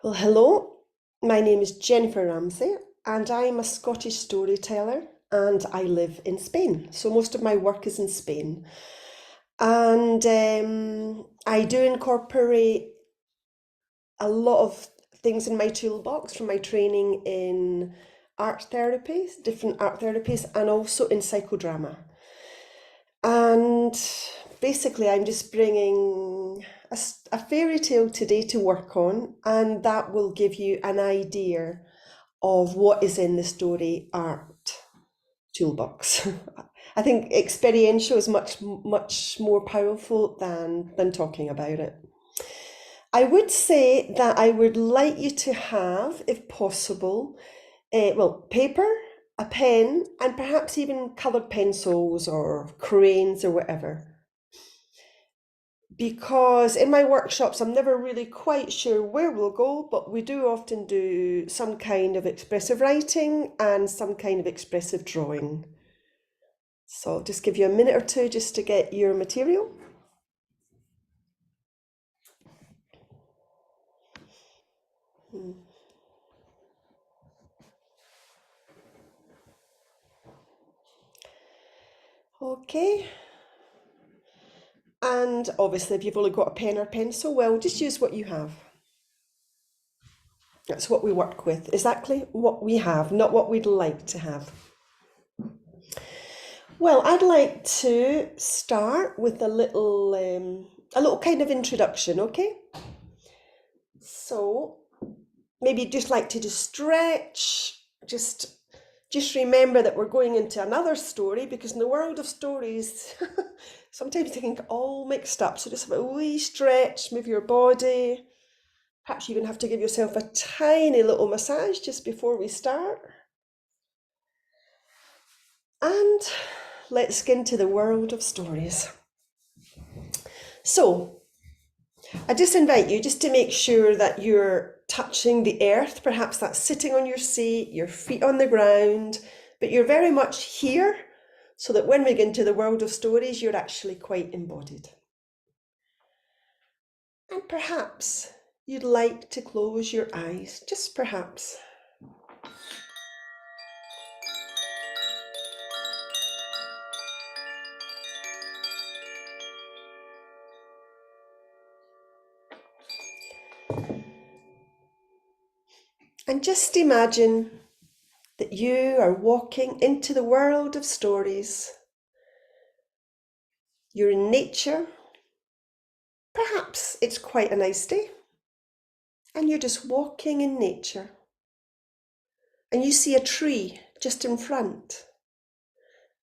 Well, hello. My name is Jennifer Ramsay, and I'm a Scottish storyteller, and I live in Spain. So most of my work is in Spain. And I do incorporate a lot of things in my toolbox from my training in art therapies, different art therapies, and also in psychodrama. And basically, I'm just bringing a fairy tale today to work on, and that will give you an idea of what is in the story art toolbox. I think experiential is much more powerful than talking about it. I would say that I would like you to have, if possible, paper, a pen, and perhaps even coloured pencils or crayons or whatever. Because in my workshops, I'm never really quite sure where we'll go, but we do often do some kind of expressive writing and some kind of expressive drawing. So I'll just give you a minute or two just to get your material. Okay. And obviously, if you've only got a pen or pencil, well, just use what you have. That's what we work with, exactly what we have, not what we'd like to have. Well, I'd like to start with a little kind of introduction, okay? So maybe just like to just stretch, just remember that we're going into another story because in the world of stories, sometimes they can get all mixed up. So just have a wee stretch, move your body. Perhaps you even have to give yourself a tiny little massage just before we start. And let's get into the world of stories. So I just invite you just to make sure that you're touching the earth. Perhaps that's sitting on your seat, your feet on the ground, but you're very much here so that when we get into the world of stories, you're actually quite embodied. And perhaps you'd like to close your eyes, just perhaps. And just imagine that you are walking into the world of stories. You're in nature. Perhaps it's quite a nice day. And you're just walking in nature. And you see a tree just in front.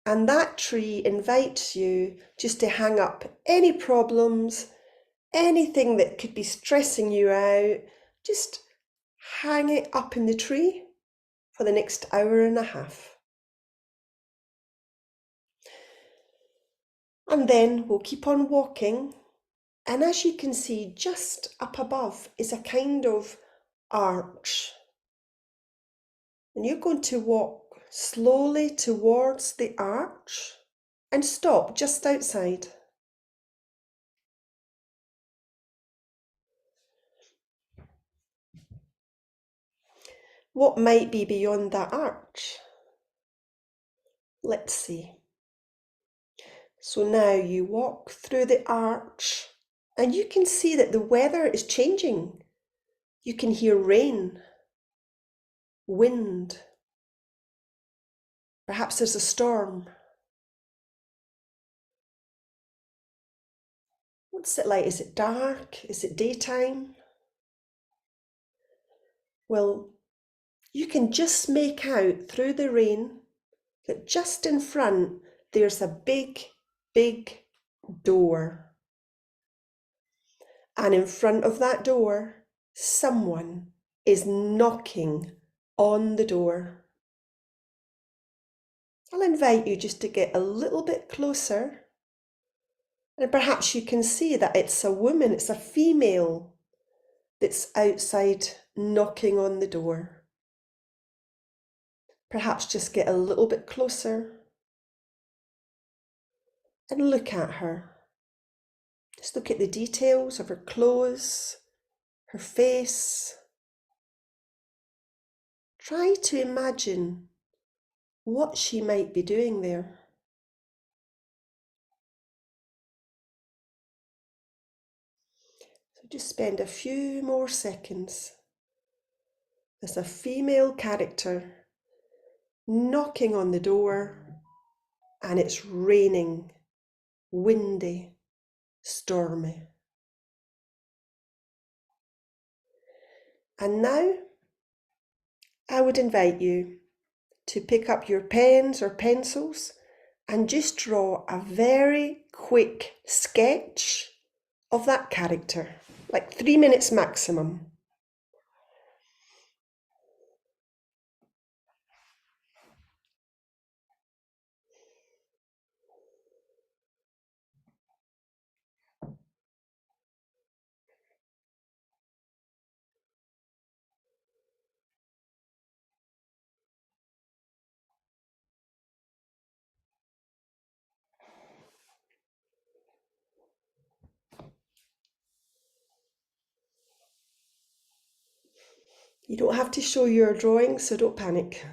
And that tree invites you just to hang up any problems, anything that could be stressing you out, just hang it up in the tree for the next hour and a half. And then we'll keep on walking. And as you can see, just up above is a kind of arch. And you're going to walk slowly towards the arch and stop just outside. What might be beyond that arch? Let's see. So now you walk through the arch and you can see that the weather is changing. You can hear rain, wind. Perhaps there's a storm. What's it like? Is it dark? Is it daytime? Well, you can just make out through the rain that just in front there's a big door. And in front of that door, someone is knocking on the door. I'll invite you just to get a little bit closer. And perhaps you can see that it's a woman, it's a female that's outside knocking on the door. Perhaps just get a little bit closer and look at her. Just look at the details of her clothes, her face, try to imagine what she might be doing there. So just spend a few more seconds. There's a female character knocking on the door, and it's raining, windy, stormy. And now I would invite you to pick up your pens or pencils and just draw a very quick sketch of that character, like 3 minutes maximum. You don't have to show your drawing, so don't panic.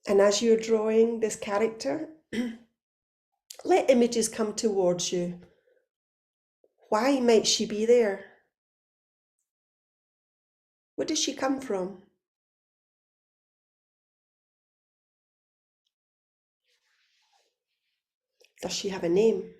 And as you're drawing this character, let images come towards you. Why might she be there? Where does she come from? Does she have a name?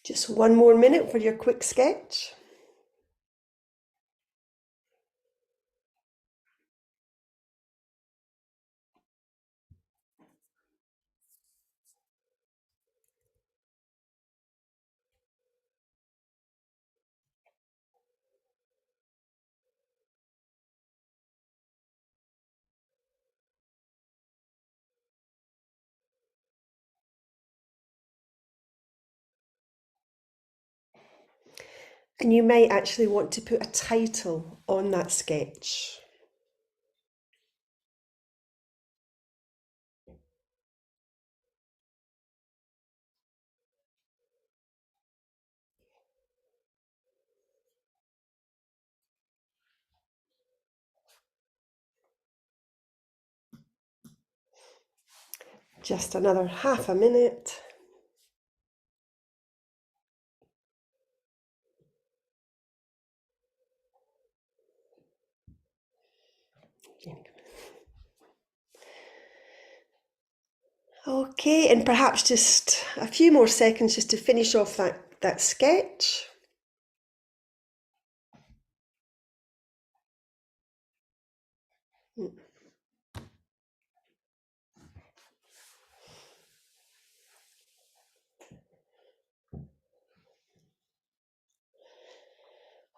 Just 1 more minute for your quick sketch. And you might actually want to put a title on that sketch. Just another half a minute. Okay, and perhaps just a few more seconds just to finish off that sketch.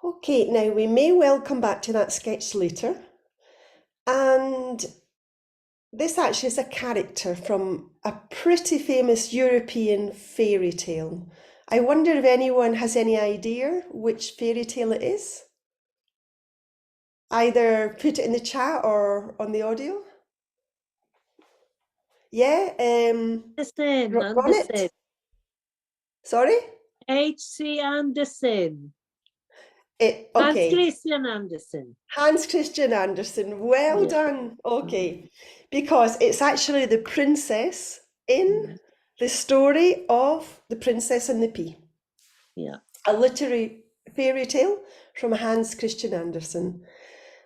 Okay, now we may well come back to that sketch later. And this actually is a character from a pretty famous European fairy tale. I wonder if anyone has any idea which fairy tale it is? Either put it in the chat or on the audio. Yeah, Andersen. Sorry? H.C. Andersen. Okay. Hans Christian Andersen. Hans Christian Andersen. Well done. Okay. Because it's actually the princess in the story of The Princess and the Pea. Yeah. A literary fairy tale from Hans Christian Andersen.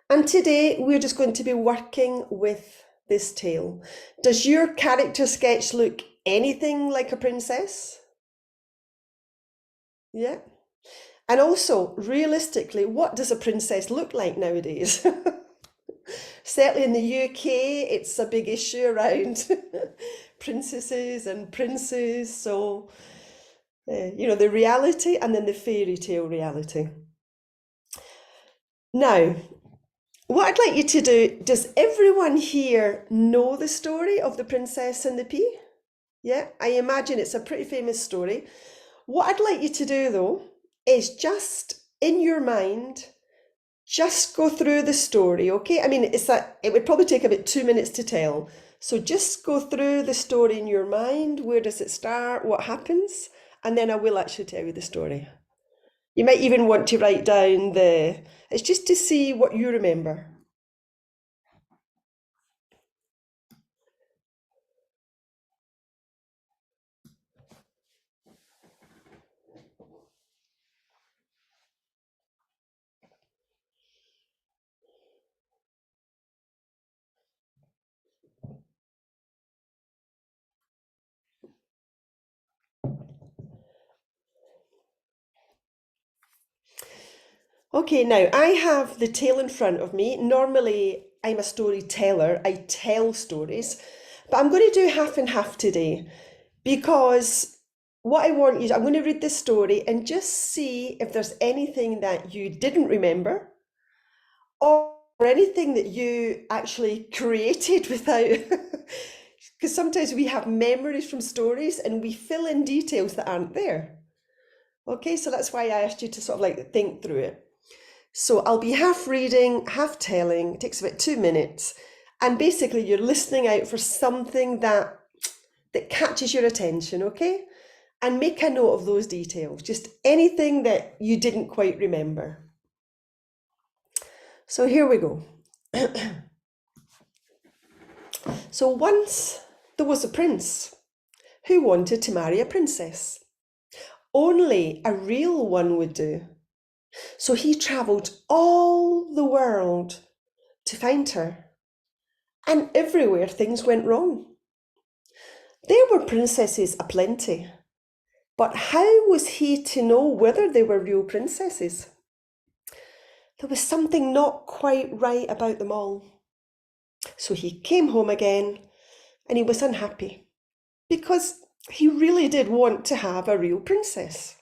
And today we're just going to be working with this tale. Does your character sketch look anything like a princess? Yeah. And also, realistically, what does a princess look like nowadays? Certainly in the UK, it's a big issue around princesses and princes. So, the reality and then the fairy tale reality. Now, what I'd like you to do, does everyone here know the story of the Princess and the Pea? Yeah, I imagine it's a pretty famous story. What I'd like you to do though, is just in your mind, just go through the story, okay? I mean, it would probably take about 2 minutes to tell. So just go through the story in your mind. Where does it start? What happens? And then I will actually tell you the story. You might even want to write down it's just to see what you remember. Okay, now I have the tale in front of me. Normally, I'm a storyteller, I tell stories, but I'm going to do half and half today because what I want you to, I'm going to read this story and just see if there's anything that you didn't remember or anything that you actually created without. Because sometimes we have memories from stories and we fill in details that aren't there. Okay, so that's why I asked you to sort of like think through it. So I'll be half reading, half telling. It takes about 2 minutes. And basically you're listening out for something that catches your attention, okay? And make a note of those details, just anything that you didn't quite remember. So here we go. So once there was a prince who wanted to marry a princess. Only a real one would do. So he travelled all the world to find her, and everywhere things went wrong. There were princesses aplenty, but how was he to know whether they were real princesses? There was something not quite right about them all. So he came home again, and he was unhappy, because he really did want to have a real princess.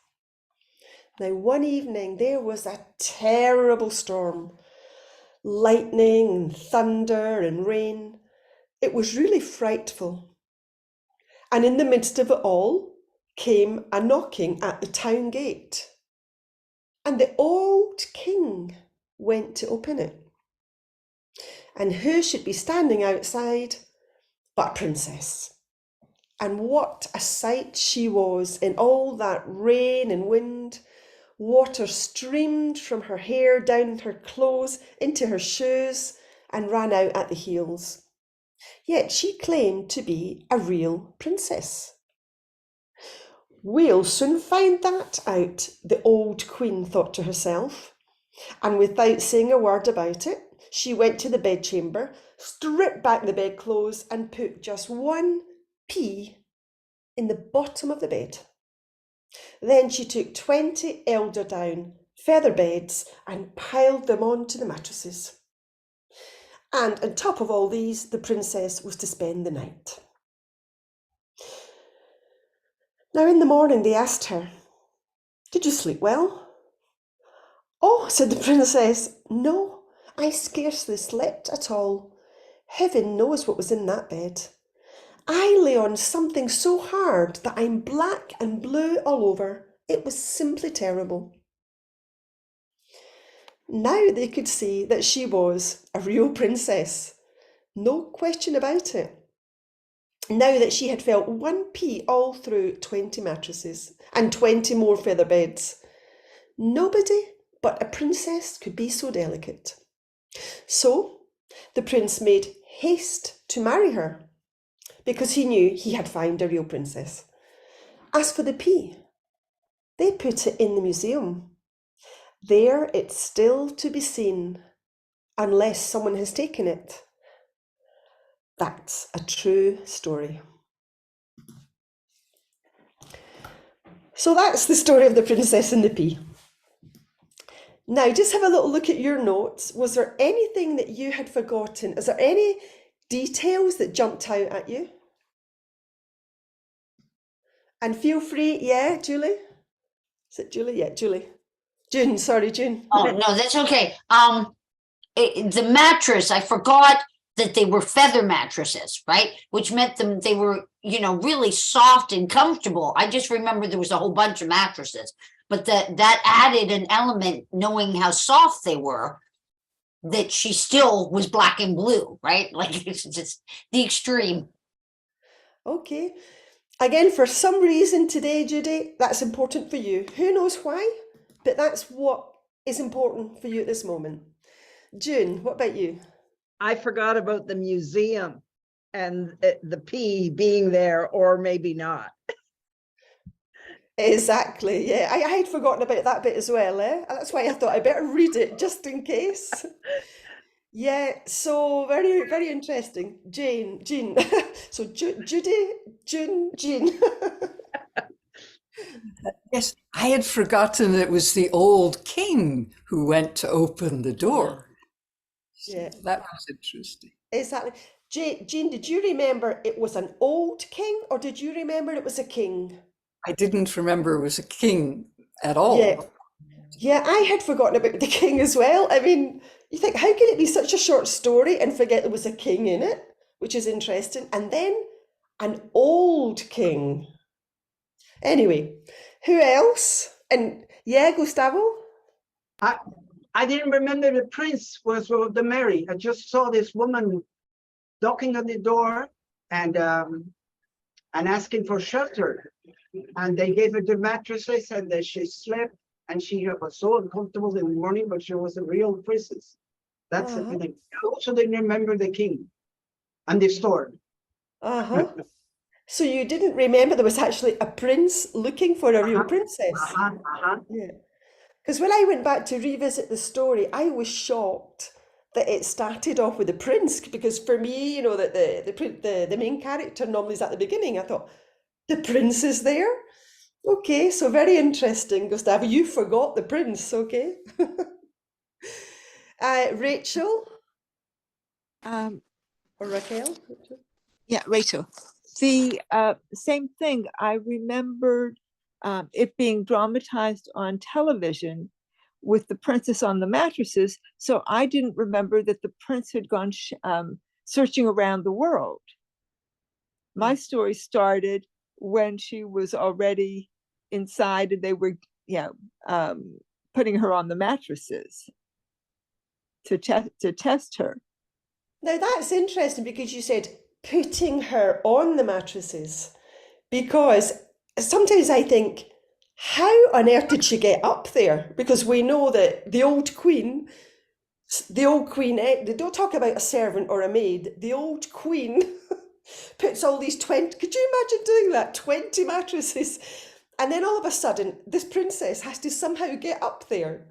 Now, one evening there was a terrible storm, lightning and thunder and rain. It was really frightful. And in the midst of it all came a knocking at the town gate. And the old king went to open it. And who should be standing outside but a princess? And what a sight she was in all that rain and wind. Water streamed from her hair down her clothes into her shoes and ran out at the heels. Yet she claimed to be a real princess. We'll soon find that out, the old queen thought to herself. And without saying a word about it, she went to the bedchamber, stripped back the bedclothes, and put just one pea in the bottom of the bed. Then she took 20 eiderdown feather beds and piled them onto the mattresses. And on top of all these, the princess was to spend the night. Now in the morning they asked her, "Did you sleep well?" "Oh," said the princess, "no, I scarcely slept at all. Heaven knows what was in that bed. I lay on something so hard that I'm black and blue all over. It was simply terrible." Now they could see that she was a real princess. No question about it. Now that she had felt one pea all through 20 mattresses and 20 more feather beds. Nobody but a princess could be so delicate. So the prince made haste to marry her, because he knew he had found a real princess. As for the pea, they put it in the museum. There it's still to be seen, unless someone has taken it. That's a true story. So that's the story of the Princess and the Pea. Now, just have a little look at your notes. Was there anything that you had forgotten? Is there any details that jumped out at you? And feel free, yeah, Julie? Is it Julie? Yeah, Julie. June, sorry, June. Oh, no, that's okay. The mattress, I forgot that they were feather mattresses, right? Which meant they were, really soft and comfortable. I just remember there was a whole bunch of mattresses, but that added an element, knowing how soft they were, that she still was black and blue, right? Like it's just the extreme. Okay. Again, for some reason today, Judy, that's important for you. Who knows why? But that's what is important for you at this moment. June, what about you? I forgot about the museum and the pea being there, or maybe not. Exactly, yeah. I had forgotten about that bit as well, eh? And that's why I thought I better read it just in case. Yeah, so very, very interesting. Jean. So Judy, June, Jean. Yes, I had forgotten it was the old king who went to open the door. Yeah, That was interesting. exactly. Jean, did you remember it was an old king or did you remember it was a king? I didn't remember it was a king at all. Yeah. Yeah, I had forgotten about the king as well. I mean, you think, how can it be such a short story and forget there was a king in it, which is interesting. And then an old king. Anyway, who else? And yeah, Gustavo? I didn't remember the prince was with the Mary. I just saw this woman knocking on the door and asking for shelter. And they gave her the mattresses and then she slept and she was so uncomfortable in the morning, but she was a real princess. That's the thing. I also didn't remember the king and the store. Uh-huh. So you didn't remember there was actually a prince looking for a real princess? Yeah. Because when I went back to revisit the story, I was shocked that it started off with the prince. Because for me, that the main character normally is at the beginning. I thought, the prince is there? Okay, so very interesting, Gustavo. You forgot the prince, okay? Rachel Um, or Raquel? yeah, Rachel. The same thing. I remembered it being dramatized on television with the princess on the mattresses. So I didn't remember that the prince had gone searching around the world. My story started when she was already inside and they were, putting her on the mattresses to test her. Now that's interesting because you said putting her on the mattresses. Because sometimes I think, how on earth did she get up there? Because we know that the old queen, they don't talk about a servant or a maid. The old queen puts all these 20, could you imagine doing that? 20 mattresses. And then all of a sudden, this princess has to somehow get up there.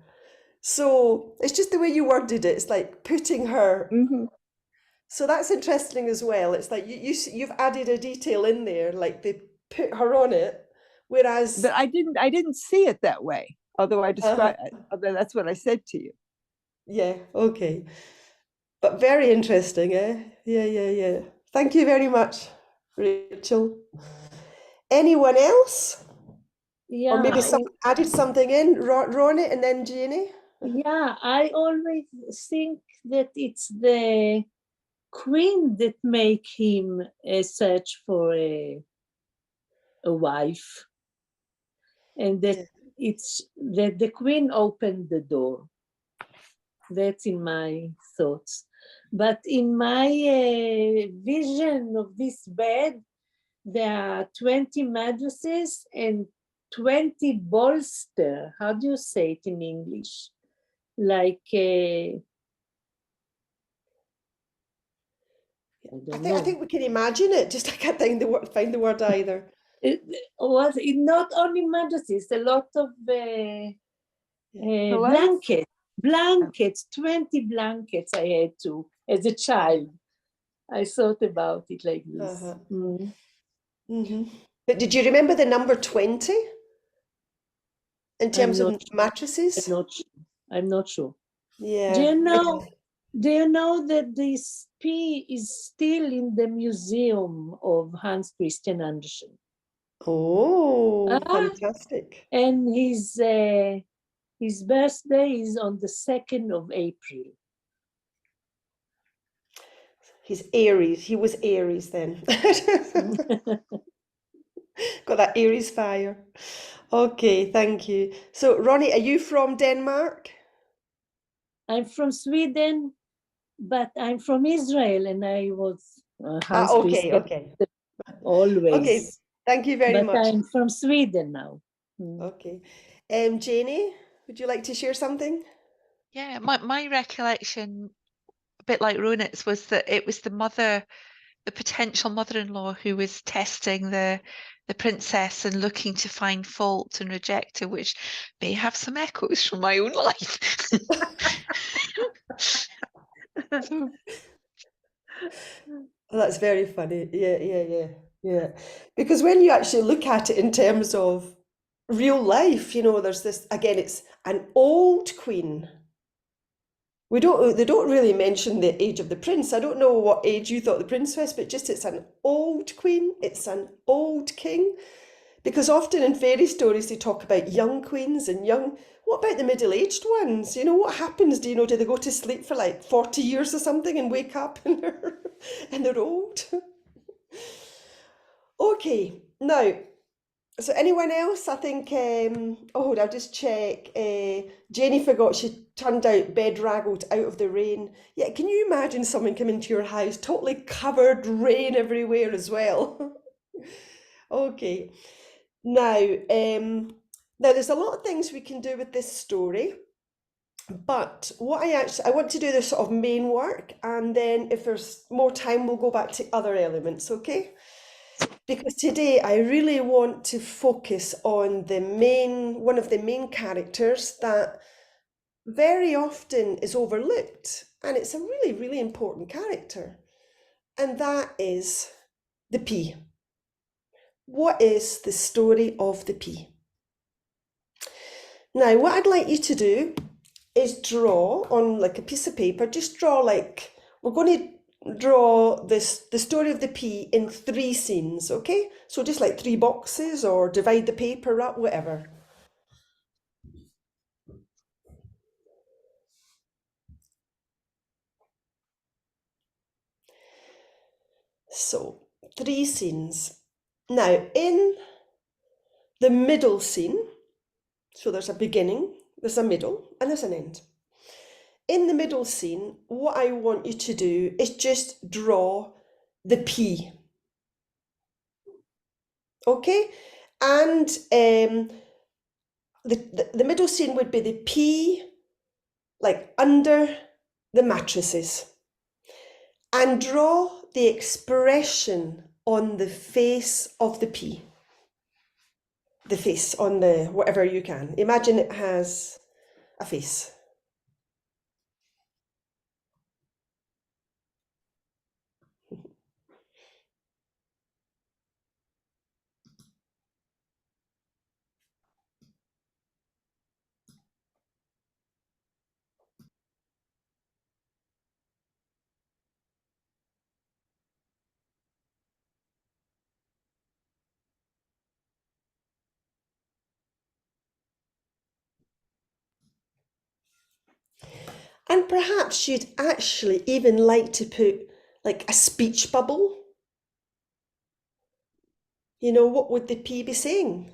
So it's just the way you worded it. It's like putting her. Mm-hmm. So that's interesting as well. It's like you've added a detail in there, like they put her on it, whereas. But I didn't see it that way. Although although that's what I said to you. Yeah, okay. But very interesting, eh? Yeah. Thank you very much, Rachel. Anyone else? Yeah, Or maybe someone added something in, Ronnie and then Jeannie? yeah, I always think that it's the queen that make him search for a wife, and that it's that the queen opened the door. That's in my thoughts. But in my vision of this bed, there are 20 mattresses and 20 bolster. How do you say it in English? Like I think we can imagine it. Just I can't find the word either. it was it not only mattresses, a lot of blankets, 20 blankets I had to as a child. I thought about it like this. Uh-huh. Mm. But did you remember the number 20 in I'm terms not. of mattresses? I'm not sure. Yeah. Do you know? Do you know that this P is still in the museum of Hans Christian Andersen? Oh, Ah, fantastic. and his birthday is on the 2nd of April. He's Aries. He was Aries then. Got that Aries fire. Okay, thank you. So, Ronnie, are you from Denmark? I'm from Sweden, but I'm from Israel, and I was Hans Okay, Christian okay. always. Okay, thank you very But much. I'm from Sweden now. Mm. Okay. Janie, would you like to share something? Yeah, my recollection, a bit like Ronit's, was that it was the potential mother-in-law who was testing the princess and looking to find fault and reject her, which may have some echoes from my own life. So, That's very funny. Yeah. Because when you actually look at it in terms of real life, there's this, again, it's an old queen. They don't really mention the age of the prince. I don't know what age you thought the prince was, but just it's an old queen, it's an old king. Because often in fairy stories they talk about young queens and what about the middle-aged ones? What happens? Do they go to sleep for like 40 years or something and wake up and they're old? Okay, now, so anyone else? I think, I'll just check. Janie forgot she turned out bedraggled out of the rain. Yeah, can you imagine someone coming to your house totally covered, rain everywhere as well? Okay, now, there's a lot of things we can do with this story, but what I want to do the sort of main work, and then if there's more time, we'll go back to other elements, okay? Because today I really want to focus on one of the main characters that very often is overlooked, and it's a really, really important character, and that is the pea. What is the story of the pea? Now, what I'd like you to do is draw on like a piece of paper, just draw we're going to draw the story of the pea in 3 scenes, okay? So just like 3 boxes, or divide the paper up, whatever. So 3 scenes. Now, in the middle scene, so there's a beginning, there's a middle, and there's an end. In the middle scene, what I want you to do is just draw the pea. Okay? And the middle scene would be the pea, like under the mattresses. And draw the expression on the face of the pea. The face on the whatever you can. Imagine it has a face. And perhaps you'd actually even like to put like a speech bubble. What would the pea be saying?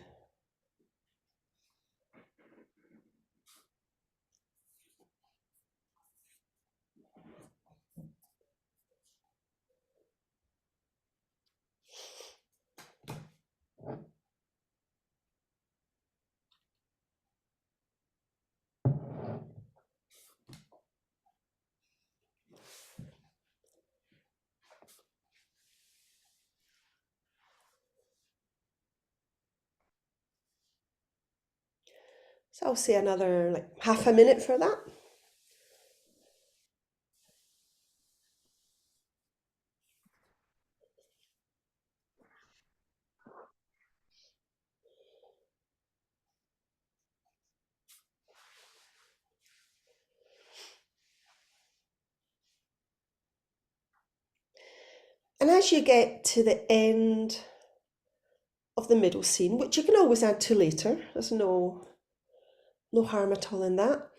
So I'll say another like half a minute for that. And as you get to the end of the middle scene, which you can always add to later, there's no harm at all in that,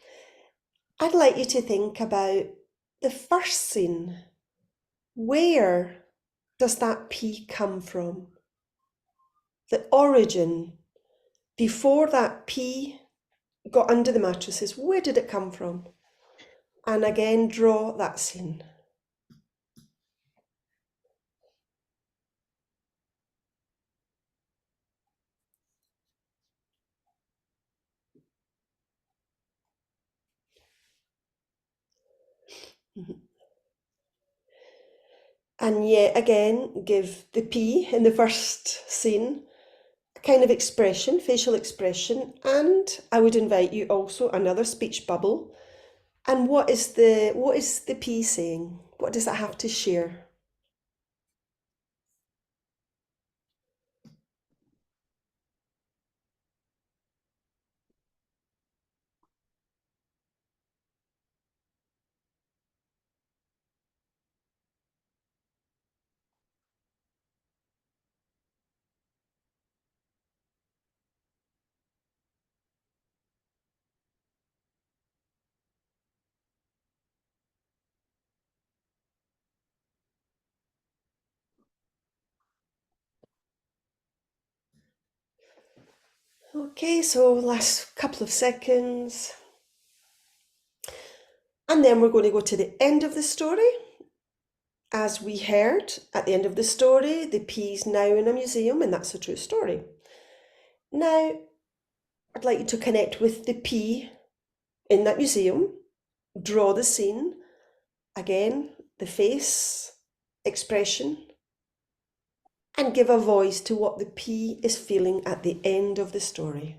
I'd like you to think about the first scene. Where does that P come from? The origin, before that P got under the mattresses, where did it come from? And again, draw that scene. And yet again, give the P in the first scene a kind of expression, facial expression, and I would invite you also another speech bubble. And what is the P saying? What does it have to share? Okay, so last couple of seconds. And then we're going to go to the end of the story. As we heard at the end of the story, the P's now in a museum, and that's a true story. Now, I'd like you to connect with the P in that museum, draw the scene, again, the face, expression, and give a voice to what the P is feeling at the end of the story.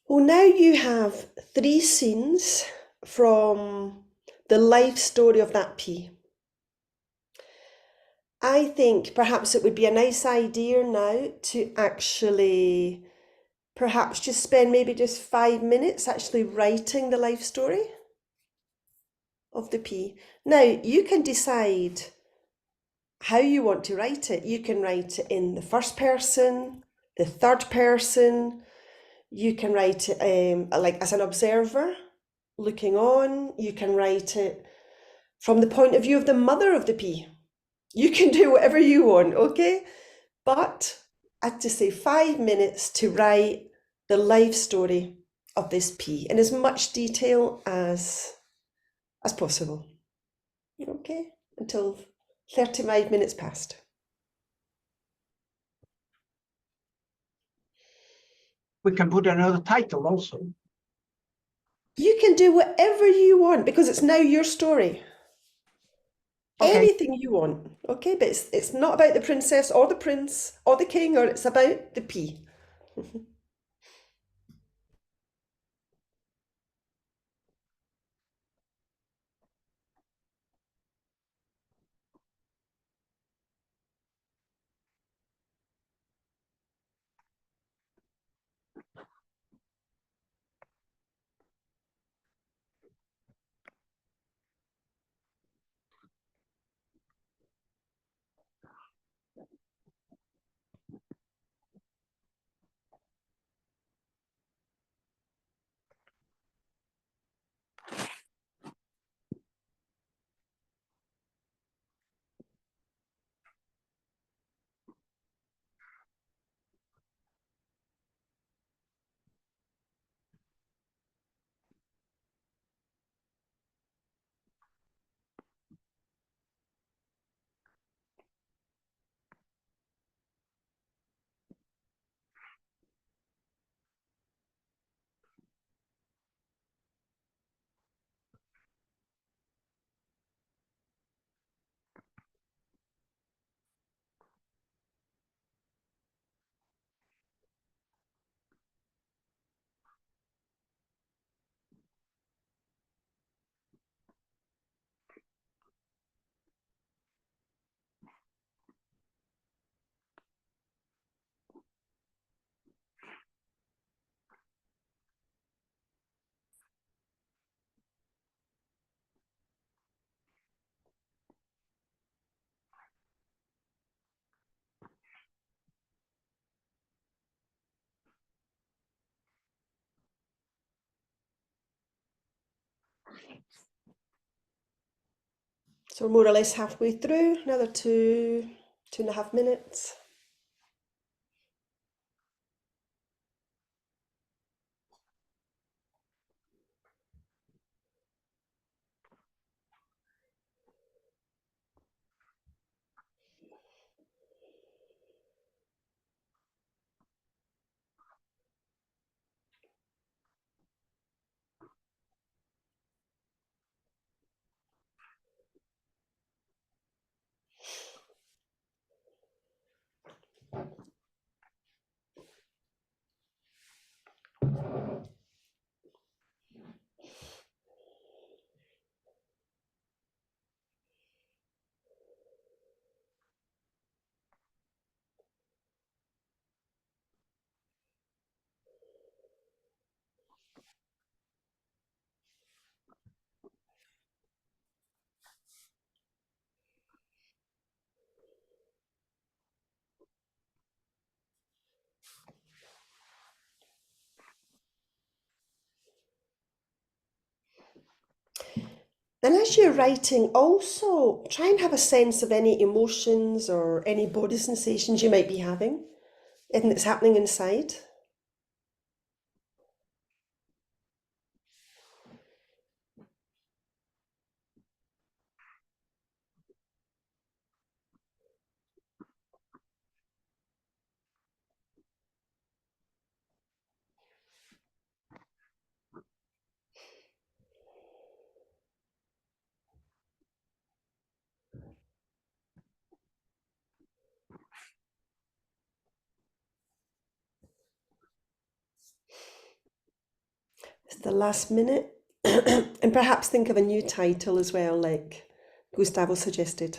Well, now you have 3 scenes from the life story of that P. I think perhaps it would be a nice idea now to actually perhaps just spend maybe just 5 minutes actually writing the life story of the P. Now, you can decide how you want to write it. You can write it in the first person, the third person. You can write it like as an observer looking on. You can write it from the point of view of the mother of the P. You can do whatever you want, okay? But I have to say 5 minutes to write the life story of this P in as much detail as possible. Okay? Until 35 minutes past. We can put another title also. You can do whatever you want because it's now your story. Okay. Anything you want, okay? But it's not about the princess or the prince or the king, or it's about the P. So we're more or less halfway through, another 2.5 minutes. And as you're writing, also try and have a sense of any emotions or any body sensations you might be having, anything that's happening inside. It's the last minute. And perhaps think of a new title as well, like Gustavo suggested.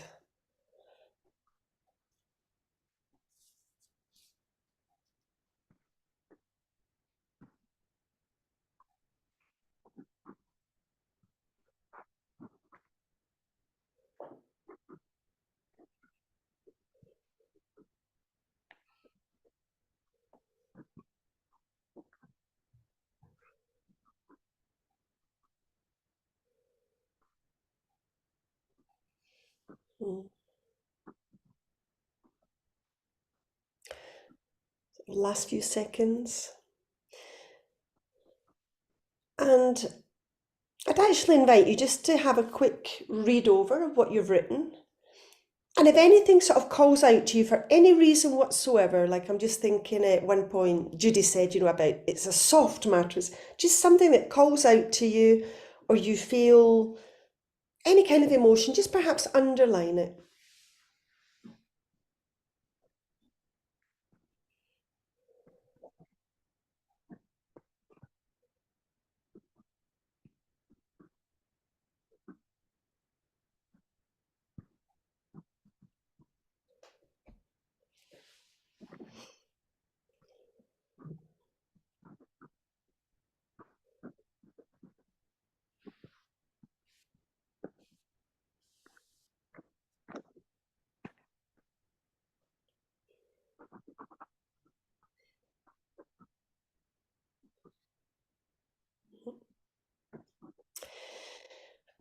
Mm. Last few seconds. And I'd actually invite you just to have a quick read over of what you've written. And if anything sort of calls out to you for any reason whatsoever, like I'm just thinking at one point, Judy said, about it's a soft mattress, just something that calls out to you, or you feel any kind of emotion, just perhaps underline it.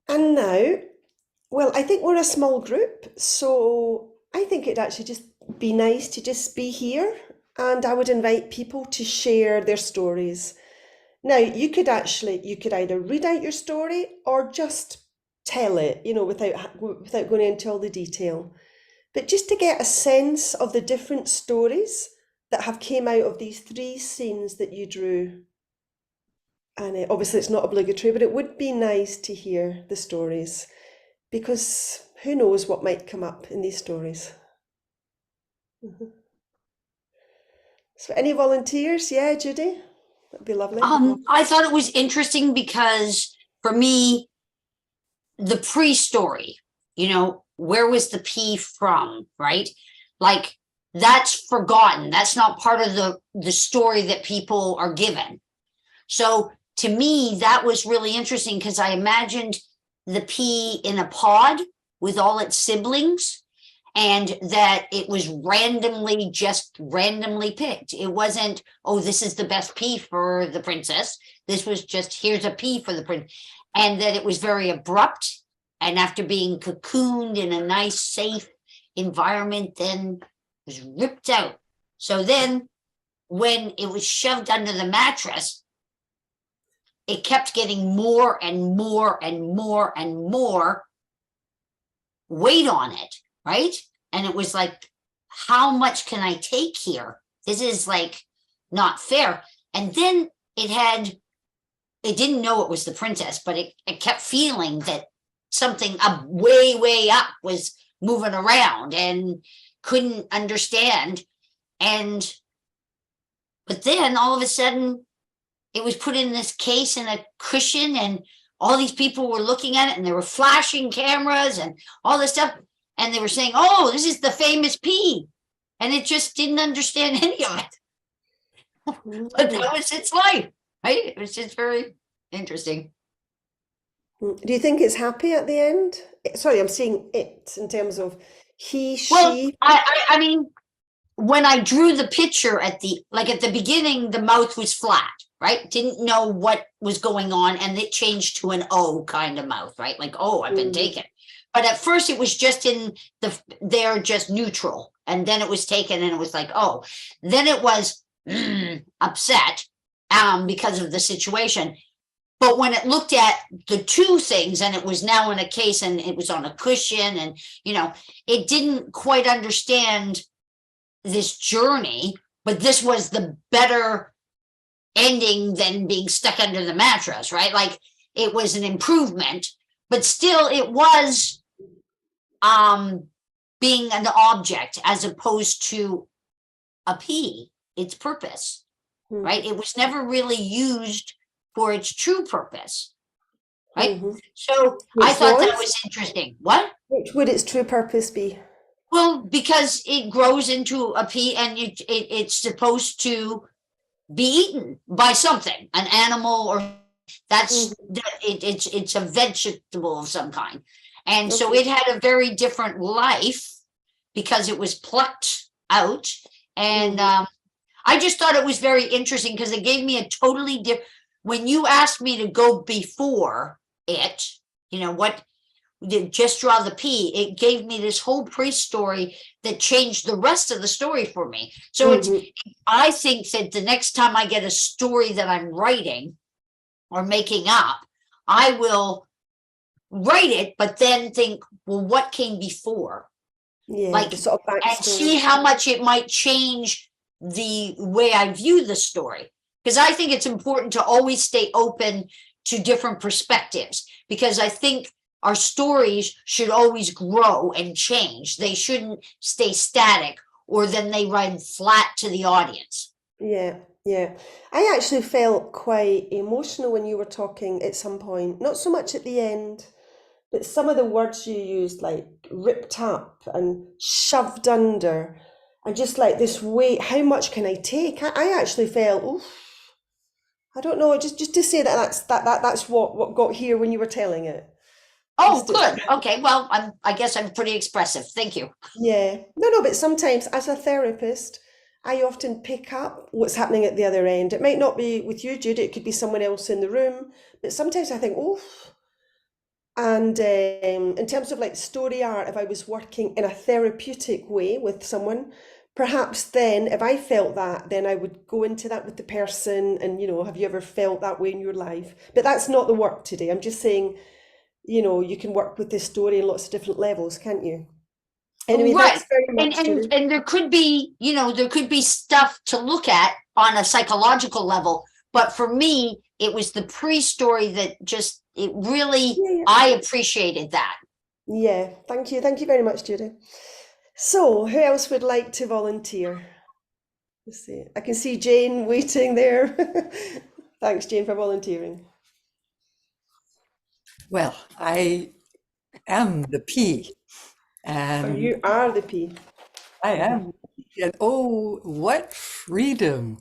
And now, well, I think we're a small group, so I think it'd actually just be nice to just be here, and I would invite people to share their stories. Now, you could either read out your story or just tell it, without going into all the detail. But just to get a sense of the different stories that have came out of these 3 scenes that you drew. And obviously it's not obligatory, but it would be nice to hear the stories, because who knows what might come up in these stories. So any volunteers? Yeah, Judy? That'd be lovely. I thought it was interesting because for me, the pre-story, where was the P from, right? Like that's forgotten. That's not part of the story that people are given. So to me, that was really interesting because I imagined the P in a pod with all its siblings, and that it was just randomly picked. It wasn't, oh, this is the best P for the princess. This was just, here's a P for the prince. and that it was very abrupt. And after being cocooned in a nice, safe environment, then was ripped out. So then when it was shoved under the mattress, it kept getting more and more and more and more weight on it, right? And it was like, how much can I take here? This is like not fair. And then it didn't know it was the princess, but it kept feeling that something up way up was moving around and couldn't understand. But then all of a sudden it was put in this case in a cushion, and all these people were looking at it, and there were flashing cameras and all this stuff. And they were saying, oh, this is the famous pea. And it just didn't understand any of it. But that was its life, right? It was just very interesting. Do you think it's happy at the end? Sorry, I'm saying it in terms of he, Well, she. I mean, when I drew the picture at the beginning, the mouth was flat, right? Didn't know what was going on, and it changed to an O kind of mouth, right? Like, oh, I've been taken. But at first it was just they're just neutral. And then it was taken and it was like, oh, then it was upset because of the situation. But when it looked at the two things, and it was now in a case and it was on a cushion, and, it didn't quite understand this journey, but this was the better ending than being stuck under the mattress, right? Like, it was an improvement, but still it was being an object as opposed to a pea, its purpose, right? It was never really used for its true purpose, right? So I thought that was interesting. What? Which would its true purpose be? Well, because it grows into a pea, and it's supposed to be eaten by something, an animal, or that's it's a vegetable of some kind. And so it had a very different life because it was plucked out. And I just thought it was very interesting because it gave me a totally different, when you asked me to go before it, just draw the pea, it gave me this whole pre-story that changed the rest of the story for me. So I think that the next time I get a story that I'm writing or making up, I will write it, but then think, well, what came before? The sort of and see how much it might change the way I view the story. Because I think it's important to always stay open to different perspectives, because I think our stories should always grow and change. They shouldn't stay static, or then they run flat to the audience. Yeah. I actually felt quite emotional when you were talking at some point, not so much at the end, but some of the words you used, like ripped up and shoved under, and just like this weight, how much can I take? I actually felt, oof, I don't know, just to say that's what got here when you were telling it. Oh, good. Okay, well, I guess I'm pretty expressive. Thank you. Yeah. No, but sometimes as a therapist, I often pick up what's happening at the other end. It might not be with you, Judy, it could be someone else in the room, but sometimes I think, oof. And in terms of like story art, if I was working in a therapeutic way with someone, perhaps then if I felt that, then I would go into that with the person and, have you ever felt that way in your life? But that's not the work today. I'm just saying, you can work with this story in lots of different levels, can't you? Anyway, right. Thanks very much, and there could be, there could be stuff to look at on a psychological level. But for me, it was the pre-story that just, it really, I appreciated that. Yeah, thank you. Thank you very much, Judy. So who else would like to volunteer? Let's see. I can see Jane waiting there. Thanks, Jane, for volunteering. Well, I am the pea. And you are the pea. I am. And oh, what freedom.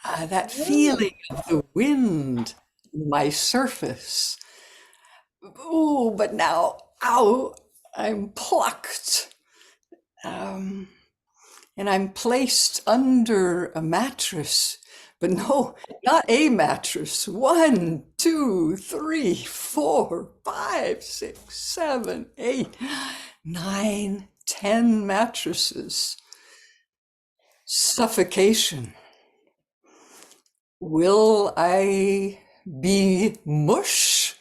That feeling of the wind on my surface. Oh, but now, ow, I'm plucked. And I'm placed under a mattress. But no, not a mattress. 1, 2, 3, 4, 5, 6, 7, 8, 9, 10 mattresses. Suffocation. Will I be mush?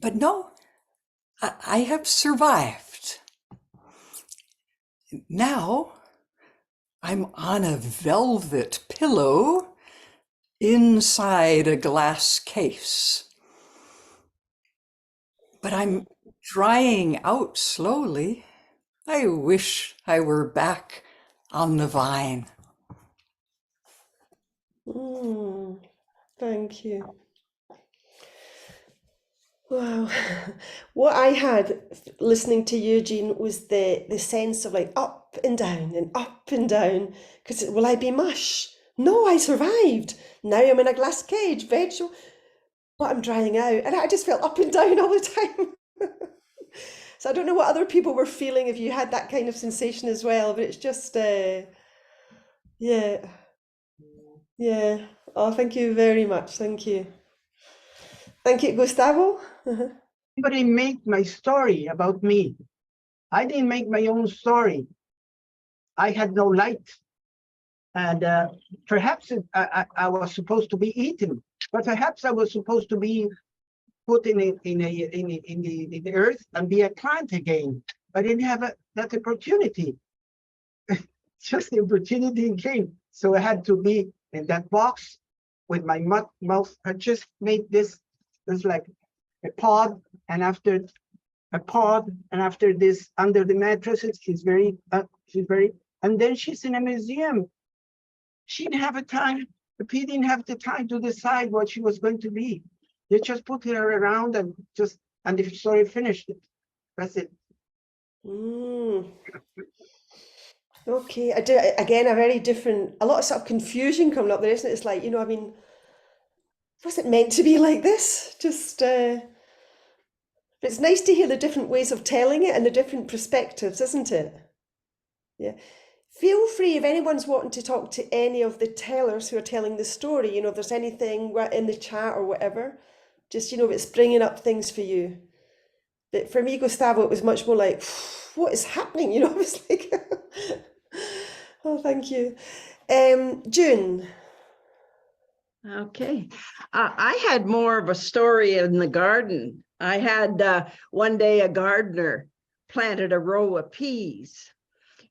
But no, I have survived. Now I'm on a velvet pillow inside a glass case. But I'm drying out slowly. I wish I were back on the vine. Thank you. Wow. What I had listening to Eugene was the sense of like up and down and up and down. Because will I be mush? No, I survived. Now I'm in a glass cage, vegetable, but I'm drying out. And I just felt up and down all the time. So I don't know what other people were feeling if you had that kind of sensation as well, but it's just, yeah. Yeah. Oh, thank you very much. Thank you. Thank you, Gustavo. Somebody made my story about me. I didn't make my own story. I had no light. And perhaps I was supposed to be eaten, but perhaps I was supposed to be put in the earth and be a plant again. I didn't have that opportunity. Just the opportunity came. So I had to be in that box with my mouth. I just made this like a pod, and after a pod, and after this, under the mattresses, she's very, and then she's in a museum. She didn't have a time, the P didn't have the time to decide what she was going to be. They just put her around and the story finished. That's it. Okay, I do again a very different, a lot of sort of confusion coming up there, isn't it? It's like, I mean, was it meant to be like this? Just, it's nice to hear the different ways of telling it and the different perspectives, isn't it? Yeah. Feel free if anyone's wanting to talk to any of the tellers who are telling the story, if there's anything in the chat or whatever, just, if it's bringing up things for you. But for me, Gustavo, it was much more like, what is happening? I was like, oh, thank you. June. Okay. I had more of a story in the garden. I had one day a gardener planted a row of peas,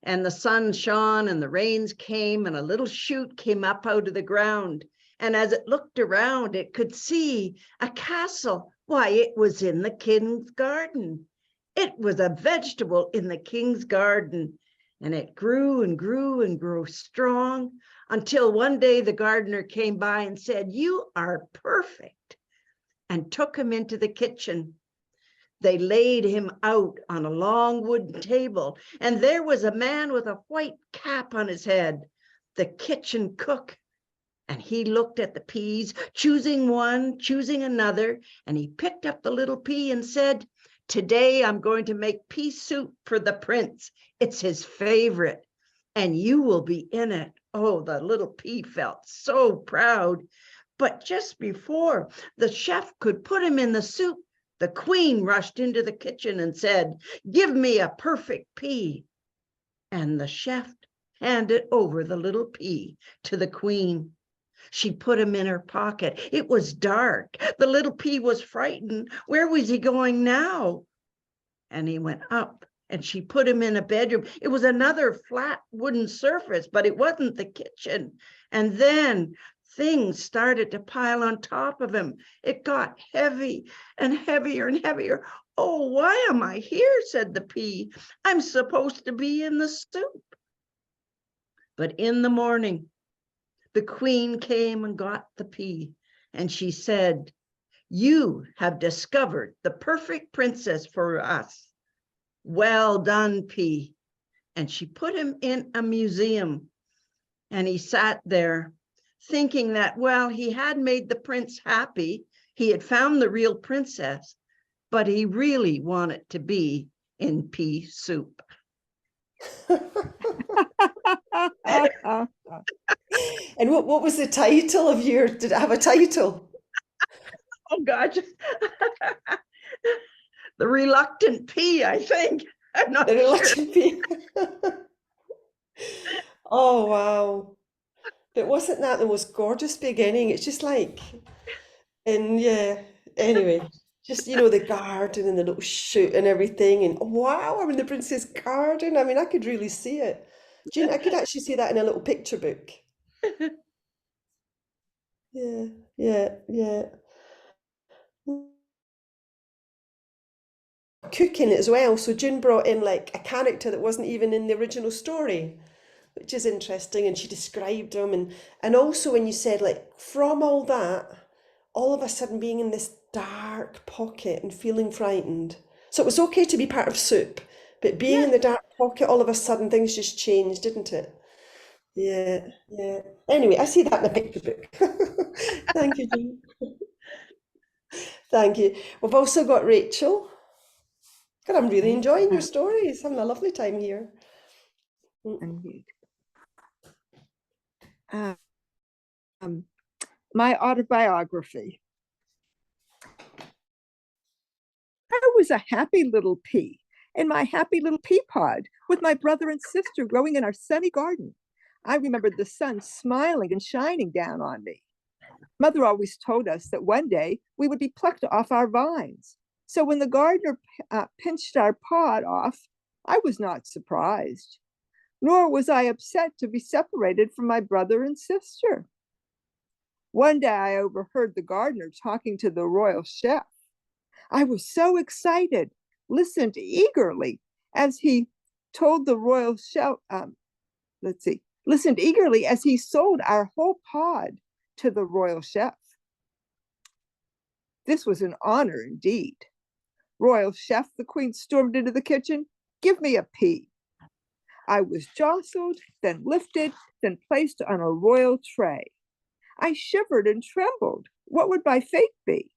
and the sun shone and the rains came and a little shoot came up out of the ground. And as it looked around, it could see a castle. Why, it was in the king's garden. It was a vegetable in the king's garden. And it grew and grew and grew strong until one day the gardener came by and said, "You are perfect," and took him into the kitchen. They laid him out on a long wooden table, and there was a man with a white cap on his head, the kitchen cook. And he looked at the peas, choosing one, choosing another, and he picked up the little pea and said, "Today I'm going to make pea soup for the prince. It's his favorite, and you will be in it." Oh, the little pea felt so proud. But just before the chef could put him in the soup, the queen rushed into the kitchen and said, "Give me a perfect pea." And the chef handed over the little pea to the queen. She put him in her pocket. It was dark. The little pea was frightened. Where was he going now? And he went up, and she put him in a bedroom. It was another flat wooden surface, but it wasn't the kitchen. And then things started to pile on top of him. It got heavy and heavier and heavier. "Oh, why am I here?" said the pea. "I'm supposed to be in the soup." But in the morning, the queen came and got the pea, and she said, "You have discovered the perfect princess for us. Well done, pea." And she put him in a museum, and he sat there thinking that, well, he had made the prince happy. He had found the real princess, but he really wanted to be in pea soup. And what was the title of your, did it have a title? Oh, gosh. The Reluctant Pea, I think. I'm not The sure. Reluctant Pea. Oh, wow. But wasn't that the most gorgeous beginning? It's just like, and yeah, anyway, just, the garden and the little shoot and everything. And wow, I'm in the Princess Garden. I mean, I could really see it. I could actually see that in a little picture book. Yeah, yeah, yeah. Cooking as well. So June brought in like a character that wasn't even in the original story, which is interesting. And she described him, and also when you said like from all that, all of a sudden being in this dark pocket and feeling frightened. So it was okay to be part of soup, but being in the dark pocket, all of a sudden things just changed, didn't it? Yeah, yeah. Anyway, I see that in the picture book. Thank you, June. Thank you. We've also got Rachel. God, I'm really enjoying your stories. Having a lovely time here. Indeed. My autobiography. I was a happy little pea in my happy little pea pod with my brother and sister growing in our sunny garden. I remembered the sun smiling and shining down on me. Mother always told us that one day we would be plucked off our vines. So when the gardener pinched our pod off, I was not surprised, nor was I upset to be separated from my brother and sister. One day I overheard the gardener talking to the royal chef. I was so excited, listened eagerly as he told the royal chef, listened eagerly as he sold our whole pod to the royal chef. This was an honor indeed. Royal chef, the queen stormed into the kitchen. Give me a pea. I was jostled, then lifted, then placed on a royal tray. I shivered and trembled. What would my fate be?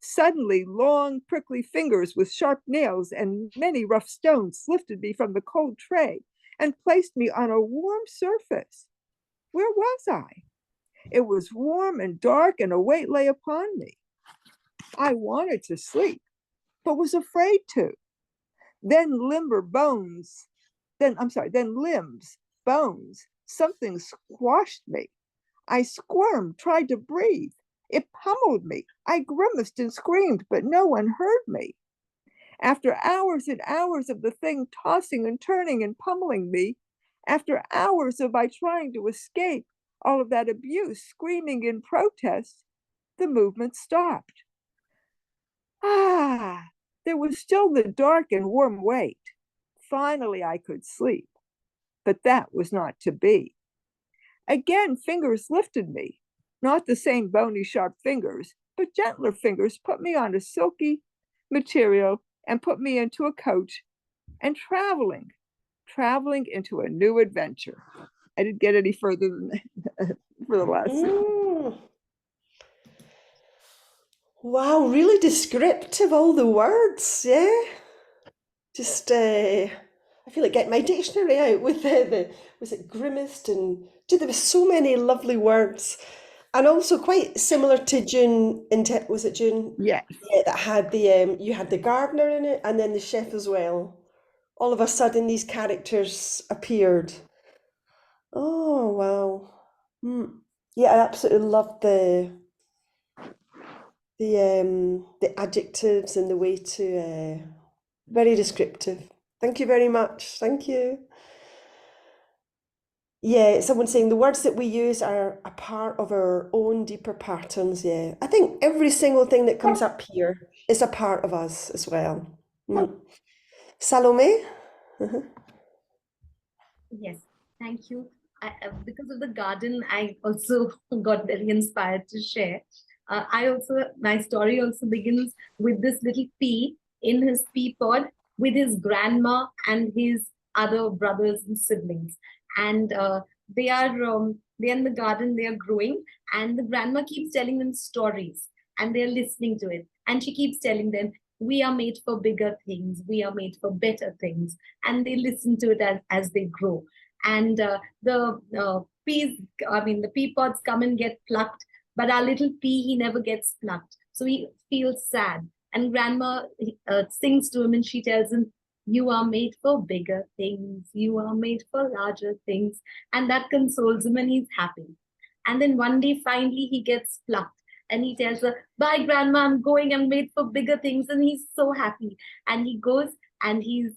Suddenly, long, prickly fingers with sharp nails and many rough stones lifted me from the cold tray and placed me on a warm surface. Where was I? It was warm and dark, and a weight lay upon me. I wanted to sleep, but was afraid to. Then limbs, bones, something squashed me. I squirmed, tried to breathe. It pummeled me. I grimaced and screamed, but no one heard me. After hours and hours of the thing tossing and turning and pummeling me, after hours of my trying to escape all of that abuse, screaming in protest, the movement stopped. There was still the dark and warm weight. Finally, I could sleep, but that was not to be. Again, fingers lifted me, not the same bony, sharp fingers, but gentler fingers put me on a silky material and put me into a coach and traveling into a new adventure. I didn't get any further than that for the last. Wow, really descriptive, all the words, yeah. Just, I feel like getting my dictionary out with was it grimaced, and there were so many lovely words. And also quite similar to June, was it June? Yes. Yeah, that had the, you had the gardener in it and then the chef as well. All of a sudden these characters appeared. Oh, wow. Yeah, I absolutely loved the adjectives and the way to very descriptive. Thank you very much. Thank you. Yeah, someone saying the words that we use are a part of our own deeper patterns. Yeah, I think every single thing that comes up here is a part of us as well. Salome? Yes, thank you. Because of the garden, I also got very inspired to share. My story also begins with this little pea in his pea pod with his grandma and his other brothers and siblings. And they're in the garden, they are growing, and the grandma keeps telling them stories, and they're listening to it. And she keeps telling them, we are made for bigger things, we are made for better things, and they listen to it as they grow. and the peas, I mean, the pea pods come and get plucked, but our little pea, he never gets plucked. So he feels sad. And grandma sings to him and she tells him, you are made for bigger things. You are made for larger things. And that consoles him and he's happy. And then one day, finally, he gets plucked. And he tells her, bye, grandma, I'm going. I'm made for bigger things. And he's so happy. And he goes and he's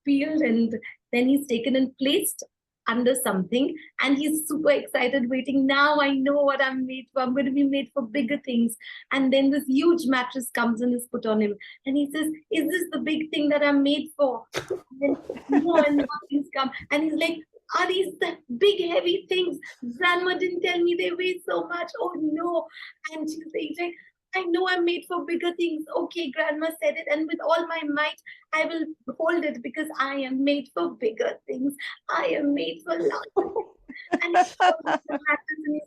peeled, and then he's taken and placed under something. And he's super excited, waiting. Now I know what I'm made for. I'm going to be made for bigger things. And then this huge mattress comes and is put on him. And he says, is this the big thing that I'm made for? And then more and more things come. And he's like, are these the big heavy things? Grandma didn't tell me they weigh so much. Oh no. And she's like, I know I'm made for bigger things. Okay, grandma said it. And with all my might, I will hold it because I am made for bigger things. I am made for larger. And he's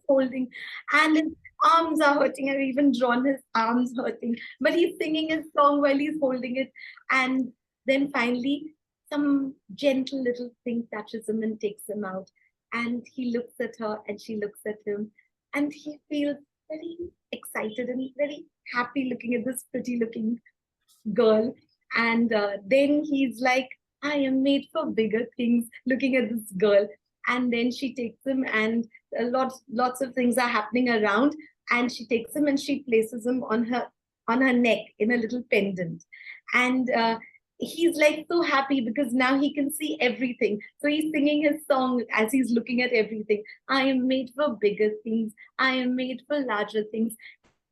holding. And his arms are hurting. I've even drawn his arms hurting. But he's singing his song while he's holding it. And then finally, some gentle little thing touches him and takes him out. And he looks at her and she looks at him. And he feels very excited and very happy looking at this pretty looking girl. And then he's like, I am made for bigger things, looking at this girl. And then she takes him, and lots of things are happening around. And she takes him and she places him on her neck in a little pendant. And he's like so happy because now he can see everything. So he's singing his song as he's looking at everything. I am made for bigger things. I am made for larger things.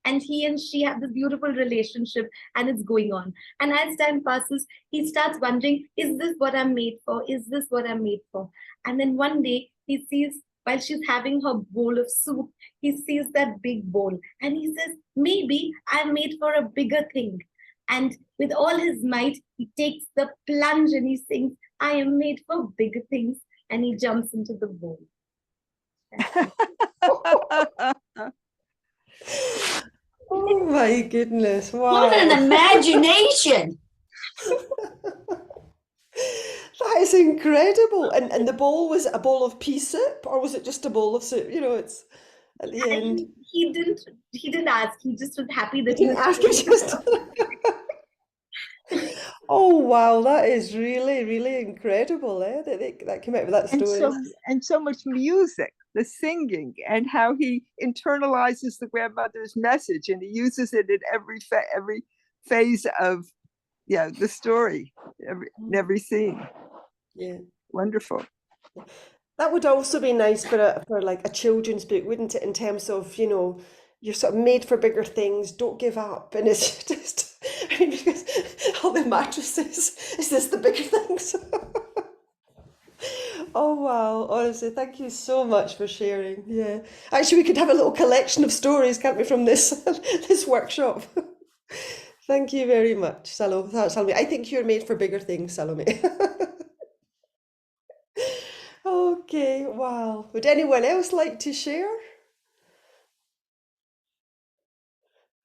And he and she have this beautiful relationship, and it's going on. And as time passes, he starts wondering, is this what I'm made for? Is this what I'm made for? And then one day he sees, while she's having her bowl of soup, he sees that big bowl and he says, maybe I'm made for a bigger thing. And with all his might, he takes the plunge and he sings, I am made for bigger things. And he jumps into the bowl. Oh my goodness. Wow. What an imagination. That is incredible. And the bowl, was it a bowl of pea soup or was it just a bowl of soup? You know, it's at the end. He didn't ask. He just was happy that He didn't ask, it just. Oh wow, that is really, really incredible, eh? That came out with that story. And so much music, the singing, and how he internalizes the grandmother's message, and he uses it in every phase of the story, every scene. Yeah, wonderful. That would also be nice for like a children's book, wouldn't it? In terms of, you know, you're sort of made for bigger things, don't give up. And it's just, I mean, because all the mattresses, is this the bigger things? Oh wow, honestly, thank you so much for sharing. Yeah, actually we could have a little collection of stories, can't we, from this this workshop. Thank you very much, Salome. I think you're made for bigger things, Salome. Okay, wow. Would anyone else like to share?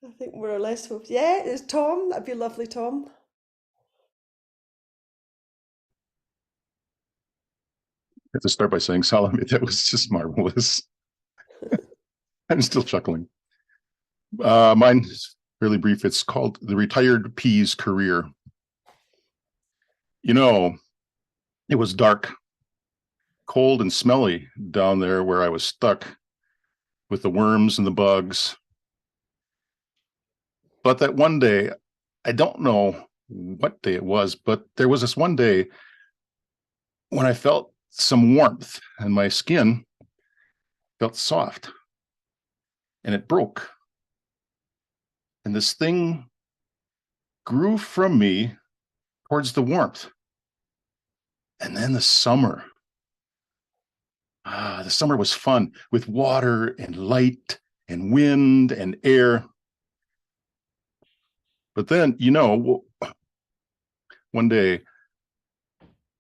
I think more or less. Yeah, it's Tom. That'd be lovely, Tom. I have to start by saying, Salome, that was just marvelous. I'm still chuckling. Mine's fairly brief. It's called The Retired Pea's Career. You know, it was dark, cold and smelly down there where I was stuck with the worms and the bugs. But that one day, I don't know what day it was, but there was this one day when I felt some warmth and my skin felt soft and it broke. And this thing grew from me towards the warmth. And then the summer. The summer was fun with water and light and wind and air. But then, you know, one day,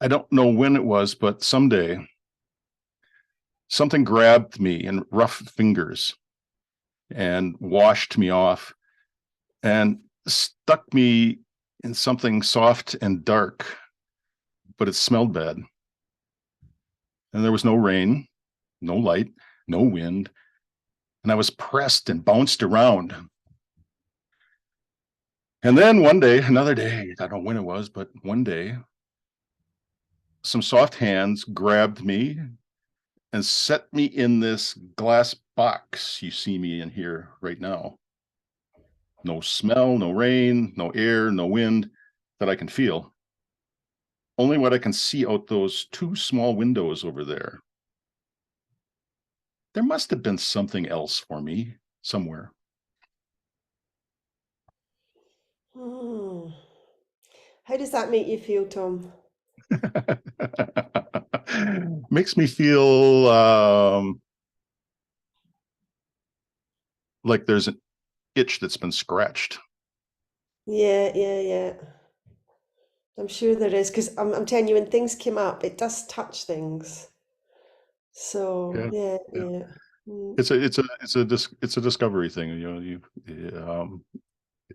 I don't know when it was, but someday, something grabbed me in rough fingers and washed me off and stuck me in something soft and dark, but it smelled bad. and there was no rain, no light, no wind, and I was pressed and bounced around. And then one day, another day, I don't know when it was, but one day, some soft hands grabbed me and set me in this glass box you see me in here right now. No smell, no rain, no air, no wind that I can feel. Only what I can see out those two small windows over there. There must have been something else for me somewhere. Hmm. How does that make you feel, Tom? Makes me feel like there's an itch that's been scratched. Yeah, yeah, yeah. I'm sure there is, because I'm telling you, when things came up, it does touch things. So Yeah, yeah, yeah. yeah. Mm, It's a discovery thing. You know, mm,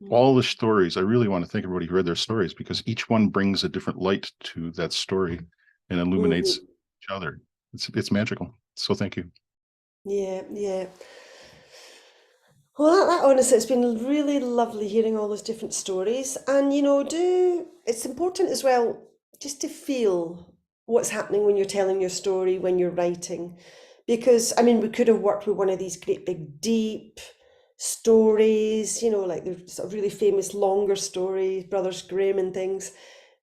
all the stories. I really want to thank everybody who read their stories, because each one brings a different light to that story and illuminates mhm. each other. It's magical. So thank you. Yeah, yeah. Well, that honestly, it's been really lovely hearing all those different stories. And, it's important as well just to feel what's happening when you're telling your story, when you're writing. Because, I mean, we could have worked with one of these great big deep stories, like the sort of really famous longer stories, Brothers Grimm and things.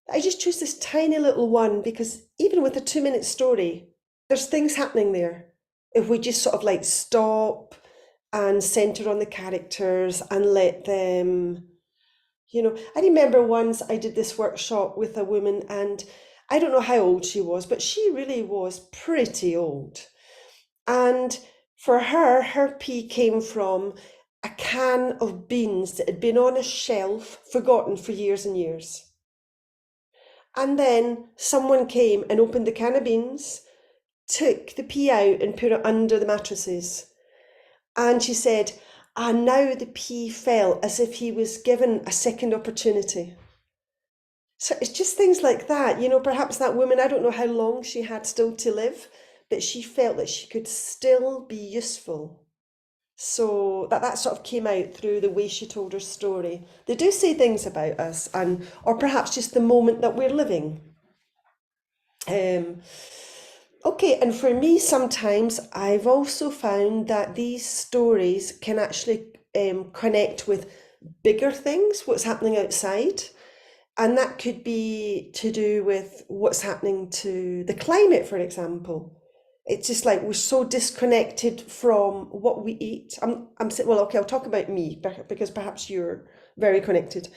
I just choose this tiny little one because even with a 2-minute story, there's things happening there. If we just sort of like stop and center on the characters and let them, I remember once I did this workshop with a woman, and I don't know how old she was, but she really was pretty old. And for her, her pee came from a can of beans that had been on a shelf, forgotten for years and years. And then someone came and opened the can of beans, took the pea out and put it under the mattresses. And she said, now the pea fell as if he was given a second opportunity. So it's just things like that. Perhaps that woman, I don't know how long she had still to live, but she felt that she could still be useful. So that sort of came out through the way she told her story. They do say things about us, or perhaps just the moment that we're living. Okay, and for me, sometimes I've also found that these stories can actually connect with bigger things, what's happening outside. And that could be to do with what's happening to the climate, for example. It's just like we're so disconnected from what we eat. I'm saying, well, okay, I'll talk about me because perhaps you're very connected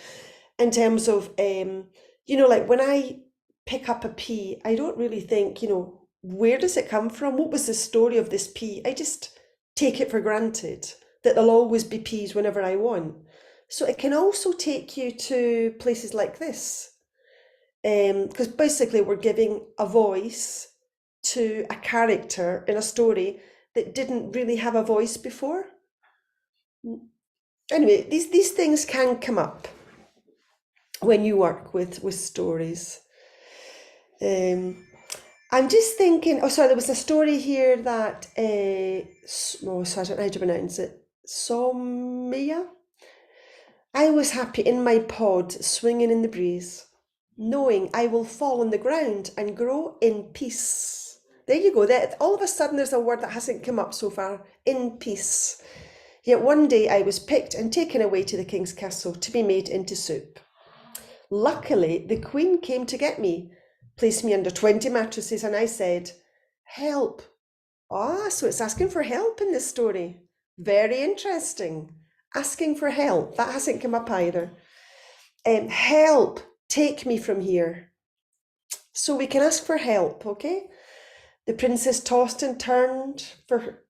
in terms of, like when I pick up a pea, I don't really think, where does it come from? What was the story of this pea? I just take it for granted that there'll always be peas whenever I want. So it can also take you to places like this, because basically we're giving a voice to a character in a story that didn't really have a voice before. Anyway, these things can come up when you work with stories. I'm just thinking, sorry, there was a story here that, so I don't know how to pronounce it, Somia. I was happy in my pod, swinging in the breeze, knowing I will fall on the ground and grow in peace. There you go. All of a sudden, there's a word that hasn't come up so far. In peace. Yet one day I was picked and taken away to the king's castle to be made into soup. Luckily, the queen came to get me, placed me under 20 mattresses, and I said, "Help." So it's asking for help in this story. Very interesting. Asking for help. That hasn't come up either. Help, take me from here. So we can ask for help, okay? The princess tossed and turned for her.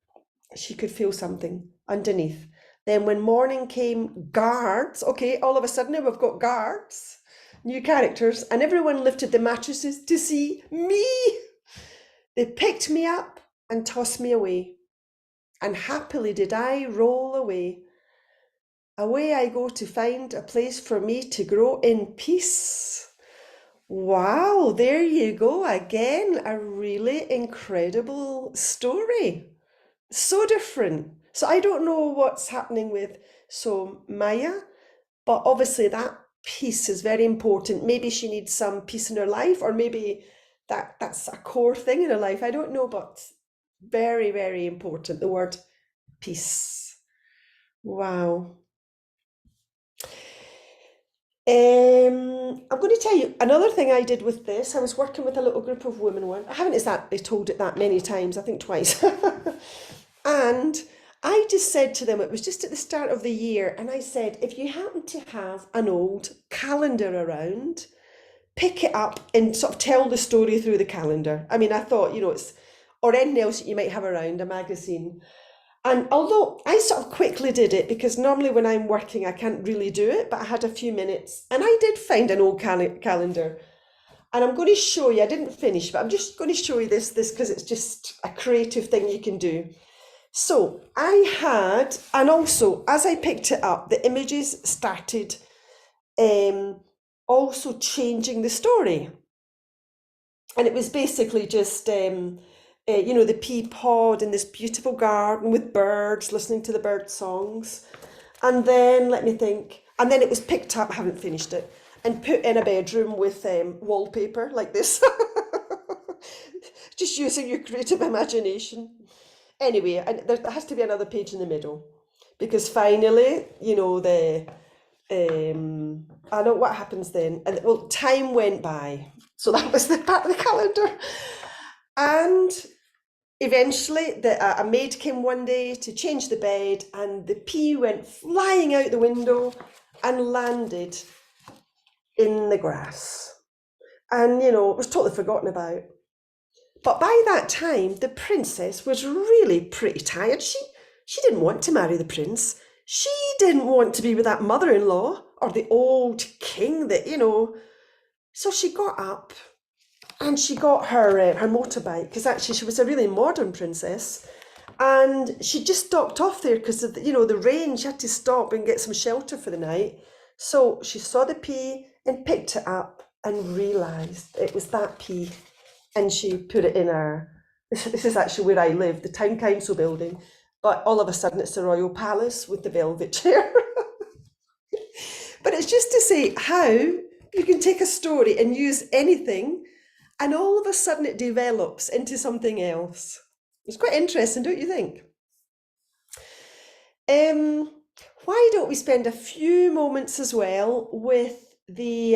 She could feel something underneath. Then when morning came, guards, okay, all of a sudden we've got guards, new characters, and everyone lifted the mattresses to see me. They picked me up and tossed me away. And happily did I roll away. Away I go to find a place for me to grow in peace. Wow, there you go again. A really incredible story. So different. So I don't know what's happening with Maya, but obviously that peace is very important. Maybe she needs some peace in her life, or maybe that's a core thing in her life. I don't know, but very, very important. The word peace. Wow. I'm going to tell you another thing I did with this. I was working with a little group of women once. I haven't exactly told it that many times, I think twice. And I just said to them, it was just at the start of the year, and I said, if you happen to have an old calendar around, pick it up and sort of tell the story through the calendar. I mean, I thought, it's, or anything else that you might have around, a magazine. And although I sort of quickly did it, because normally when I'm working, I can't really do it, but I had a few minutes and I did find an old calendar. And I'm going to show you, I didn't finish, but I'm just going to show you this because it's just a creative thing you can do. So I had, and also as I picked it up, the images started also changing the story. And it was basically just, the pea pod in this beautiful garden with birds, listening to the bird songs. And then, let me think, and then it was picked up, I haven't finished it, and put in a bedroom with wallpaper like this. Just using your creative imagination. Anyway, and there has to be another page in the middle, because finally, I know what happens then. And well, time went by. So that was the part of the calendar. And eventually, a maid came one day to change the bed, and the pea went flying out the window and landed in the grass. And, it was totally forgotten about. But by that time, the princess was really pretty tired. She didn't want to marry the prince. She didn't want to be with that mother-in-law or the old king So she got up and she got her motorbike, because actually she was a really modern princess. And she just stopped off there because of the rain. She had to stop and get some shelter for the night. So she saw the pea and picked it up and realised it was that pea. And she put it in this is actually where I live, the town council building. But all of a sudden it's the royal palace with the velvet chair. But it's just to say how you can take a story and use anything, and all of a sudden it develops into something else. It's quite interesting, don't you think? Why don't we spend a few moments as well with the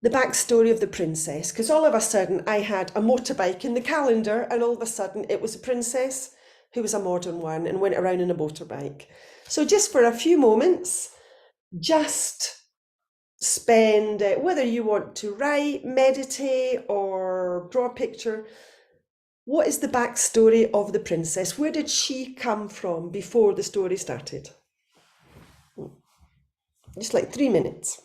backstory of the princess? Because all of a sudden I had a motorbike in the calendar, and all of a sudden it was a princess who was a modern one and went around in a motorbike. So just for a few moments, just spend, whether you want to write, meditate, or draw a picture, what is the backstory of the princess? Where did she come from before the story started? Just like 3 minutes.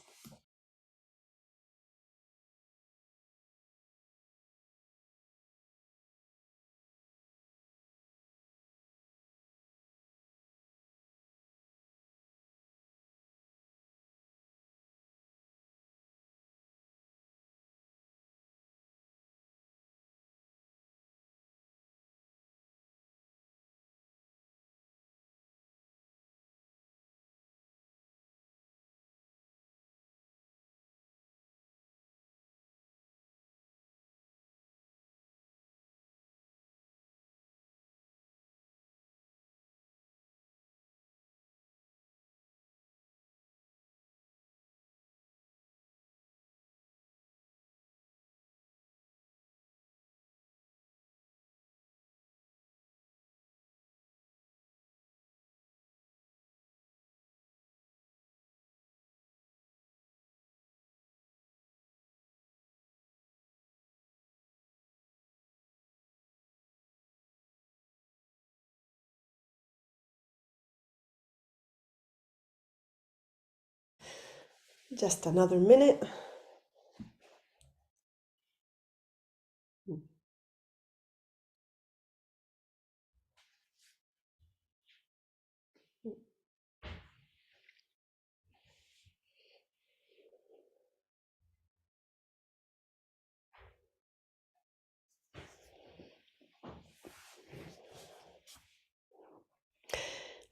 Just another minute.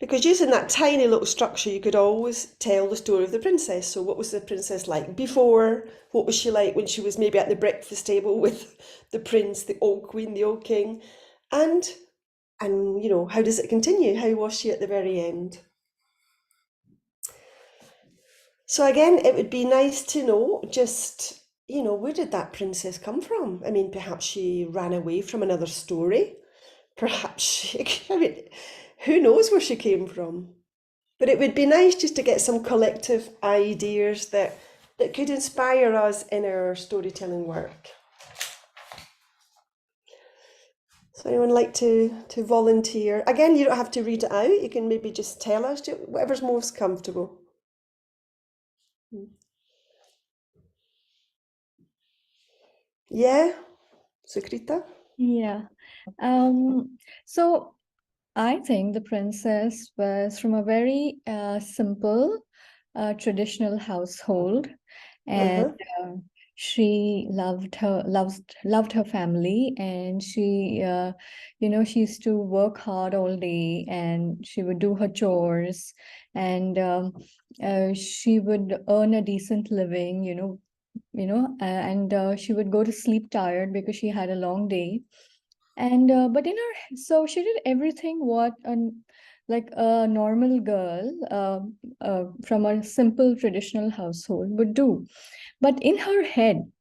Because using that tiny little structure, you could always tell the story of the princess. So what was the princess like before? What was she like when she was maybe at the breakfast table with the prince, the old queen, the old king? And you know, how does it continue? How was she at the very end? So again, it would be nice to know just, you know, where did that princess come from? I mean, perhaps she ran away from another story. Perhaps she, I mean, who knows where she came from? But it would be nice just to get some collective ideas that could inspire us in our storytelling work. So anyone like to volunteer? Again, you don't have to read it out. You can maybe just tell us whatever's most comfortable. Yeah, Sukrita? Yeah. So I think the princess was from a very simple, traditional household, and Uh-huh. she loved her family, and she, she used to work hard all day, and she would do her chores, and she would earn a decent living, and she would go to sleep tired because she had a long day. And but in her, so she did everything what like a normal girl from a simple traditional household would do. But in her head,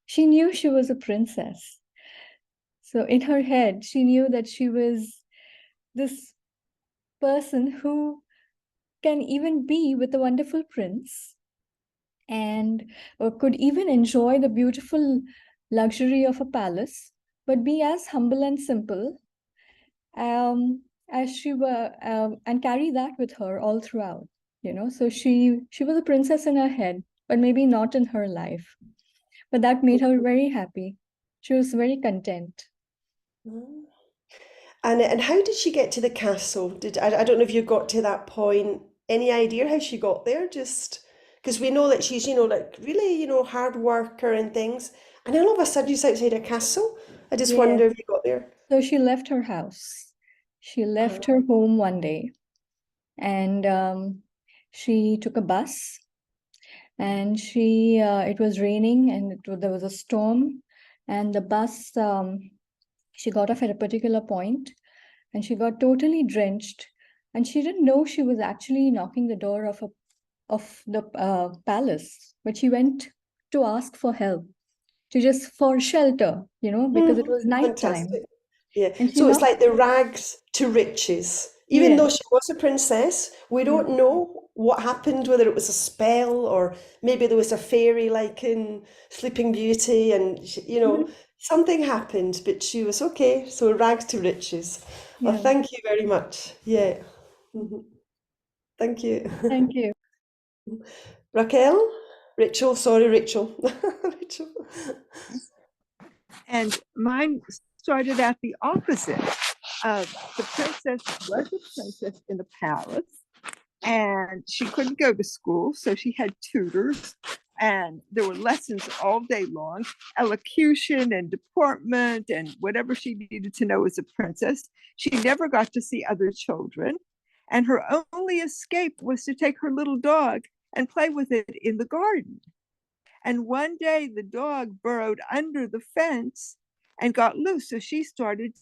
she knew she was a princess. So in her head, she knew that she was this person who can even be with a wonderful prince, and could even enjoy the beautiful luxury of a palace, but be as humble and simple um, as she were, and carry that with her all throughout. So she was a princess in her head, but maybe not in her life. But that made her very happy. She was very content. And how did she get to the castle? I don't know if you got to that point. Any idea how she got there? Just because we know that she's, like really, hard worker and things. And then all of a sudden she's outside a castle. I just Yes. wonder if you got there. So she left her house. She left her home one day, and she took a bus, and it was raining, and there was a storm, and the bus, she got off at a particular point, and she got totally drenched, and she didn't know she was actually knocking the door of the palace, but she went to ask for help, for shelter, because it was nighttime. Fantastic. Yeah. And she So it's knocked. like the rags to riches. Even though Yeah. she was a princess, we Yeah. don't know what happened, whether it was a spell or maybe there was a fairy like in Sleeping Beauty and, something happened, but she was okay. So rags to riches. Well, Yeah. thank you very much. Yeah. Mhm. Thank you. Thank you. Raquel? Rachel, sorry, Rachel. Rachel. And mine started out the opposite. The princess was a princess in the palace, and she couldn't go to school, so she had tutors, and there were lessons all day long, elocution and deportment and whatever she needed to know as a princess. She never got to see other children, and her only escape was to take her little dog and play with it in the garden. And one day the dog burrowed under the fence and got loose. So she started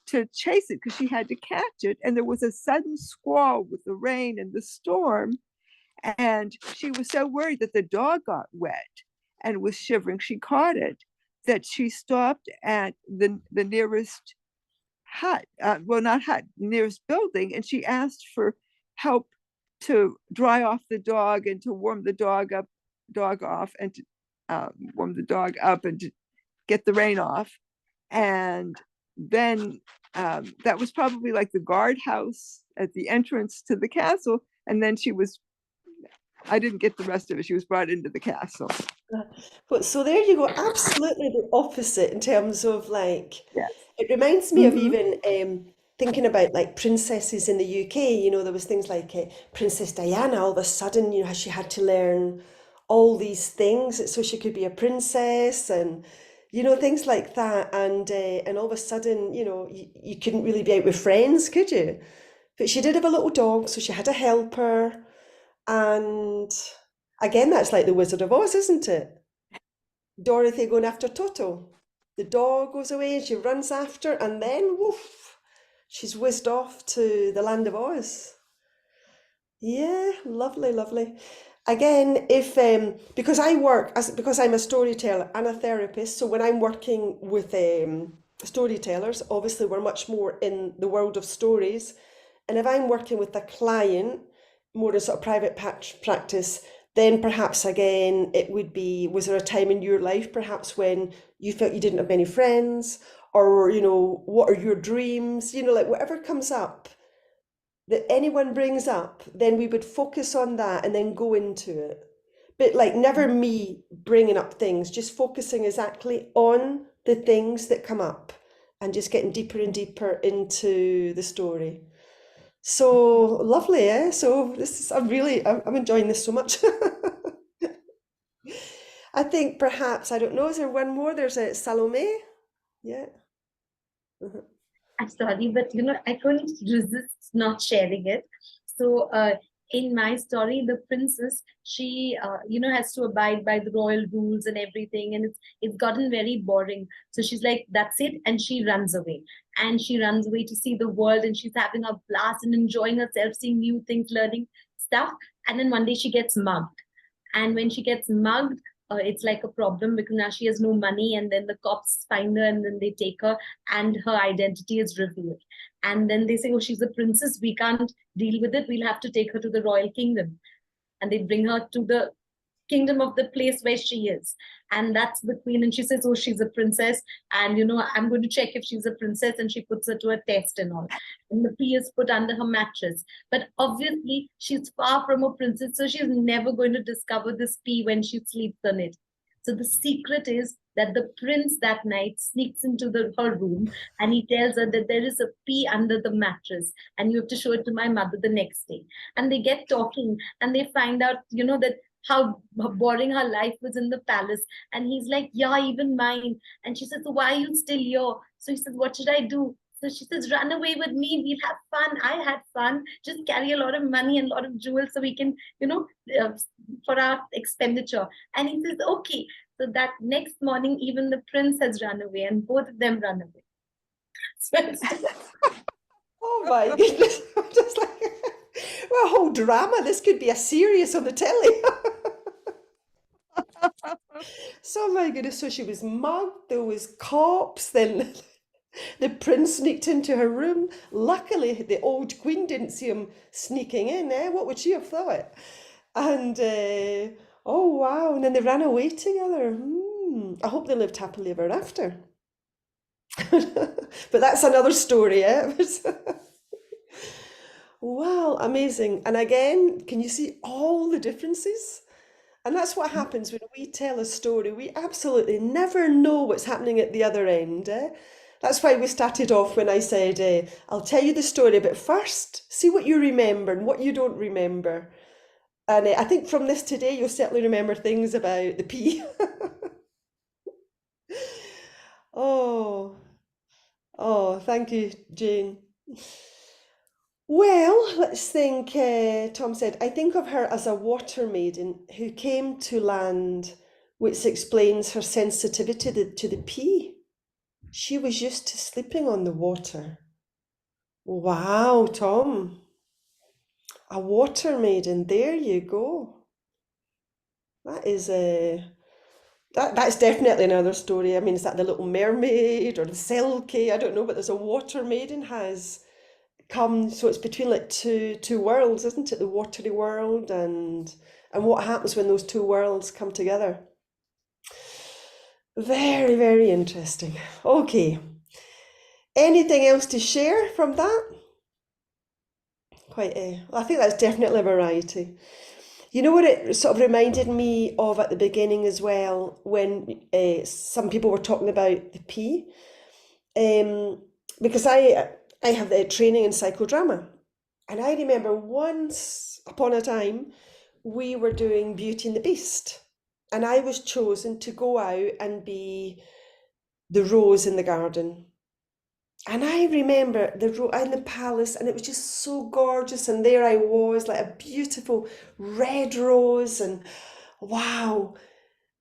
to chase it because she had to catch it. And there was a sudden squall with the rain and the storm. And she was so worried that the dog got wet and was shivering. She caught it, that she stopped at the nearest hut, not hut, nearest building. And she asked for help to dry off the dog and to warm the dog off, and to warm the dog up and to get the rain off. And then that was probably like the guardhouse at the entrance to the castle. And then I didn't get the rest of it. She was brought into the castle. But so there you go, absolutely the opposite in terms of like, Yes. it reminds me of Mhm. even thinking about like princesses in the UK. There was things like Princess Diana, all of a sudden, how she had to learn all these things so she could be a princess and, things like that. And all of a sudden, you couldn't really be out with friends, could you? But she did have a little dog, so she had a helper. And again, that's like the Wizard of Oz, isn't it? Dorothy going after Toto. The dog goes away and she runs after, and then woof, she's whizzed off to the land of Oz. Yeah, lovely, lovely. Again, if because because I'm a storyteller and a therapist, so when I'm working with storytellers, obviously we're much more in the world of stories. And if I'm working with a client, more in sort of private practice, then perhaps again it would be, was there a time in your life perhaps when you felt you didn't have many friends, or what are your dreams, like whatever comes up that anyone brings up, then we would focus on that and then go into it. But like never me bringing up things, just focusing exactly on the things that come up and just getting deeper and deeper into the story. So lovely, eh? So I'm enjoying this so much. I think perhaps, I don't know, is there one more? There's a Salome. Yeah. Mhm. I'm sorry, but I couldn't resist not sharing it. So, in my story, the princess, she, has to abide by the royal rules and everything, and it's gotten very boring. So she's like, "That's it," and she runs away. And she runs away to see the world, and she's having a blast and enjoying herself, seeing new things, learning stuff. And then one day she gets mugged, and when she gets mugged, it's like a problem because now she has no money, and then the cops find her and then they take her, and her identity is revealed. And then they say, oh, she's a princess, we can't deal with it, we'll have to take her to the royal kingdom. And they bring her to the kingdom of the place where she is, and that's the queen. And she says, oh, she's a princess, and I'm going to check if she's a princess. And she puts her to a test and all, and the pea is put under her mattress. But obviously she's far from a princess, so she's never going to discover this pea when she sleeps on it. So the secret is that the prince that night sneaks into her room, and he tells her that there is a pea under the mattress, and you have to show it to my mother the next day. And they get talking, and they find out, that how boring her life was in the palace. And he's like, yeah, even mine. And she says, so why are you still here? So he says, what should I do? So she says, run away with me, we'll have fun. I had fun, just carry a lot of money and a lot of jewels so we can, for our expenditure. And he says, okay. So that next morning, even the prince has run away, and both of them run away. So Oh my goodness. I'm just like, well, a whole drama. This could be a series on the telly. So my goodness, so she was mugged, there was cops, then the prince sneaked into her room. Luckily, the old queen didn't see him sneaking in, eh? What would she have thought? And oh wow, and then they ran away together. I hope they lived happily ever after. But that's another story, eh? Wow, amazing. And again, can you see all the differences? And that's what happens when we tell a story. We absolutely never know what's happening at the other end. Eh? That's why we started off when I said, I'll tell you the story, but first, see what you remember and what you don't remember. And I think from this today, you'll certainly remember things about the pea. Oh, thank you, Jane. Well, let's think. Tom said, I think of her as a water maiden who came to land, which explains her sensitivity to the pea. She was used to sleeping on the water. Wow, Tom. A water maiden, there you go. That is that's definitely another story. I mean, is that the Little Mermaid or the Selkie? I don't know, but there's a water maiden has come, so it's between like two worlds, isn't it? The watery world and what happens when those two worlds come together. Very, very interesting. Okay. Anything else to share from that? I think that's definitely a variety. You know what it sort of reminded me of at the beginning as well, when some people were talking about the pea, because I have the training in psychodrama, and I remember once upon a time we were doing Beauty and the Beast, and I was chosen to go out and be the rose in the garden. And I remember in the palace, and it was just so gorgeous. And there I was, like a beautiful red rose, and wow.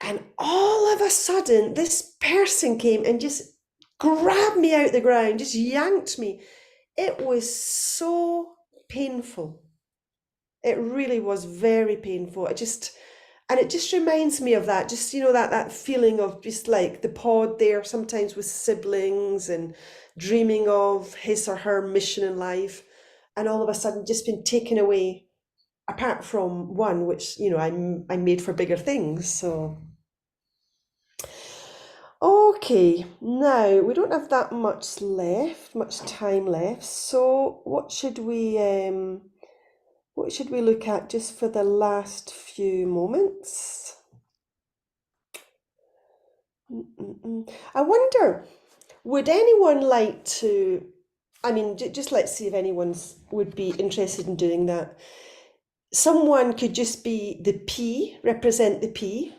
And all of a sudden, this person came and just grabbed me out the ground, just yanked me. It was so painful. It really was very painful. And it just reminds me of that, just, that feeling of just like the pod there, sometimes with siblings and dreaming of his or her mission in life, and all of a sudden just been taken away, apart from one, which, I'm made for bigger things. So, okay, now we don't have that much time left. So what should we look at just for the last few moments? I wonder, would anyone like to, just let's see if anyone's would be interested in doing that. Someone could just be the P, represent the P,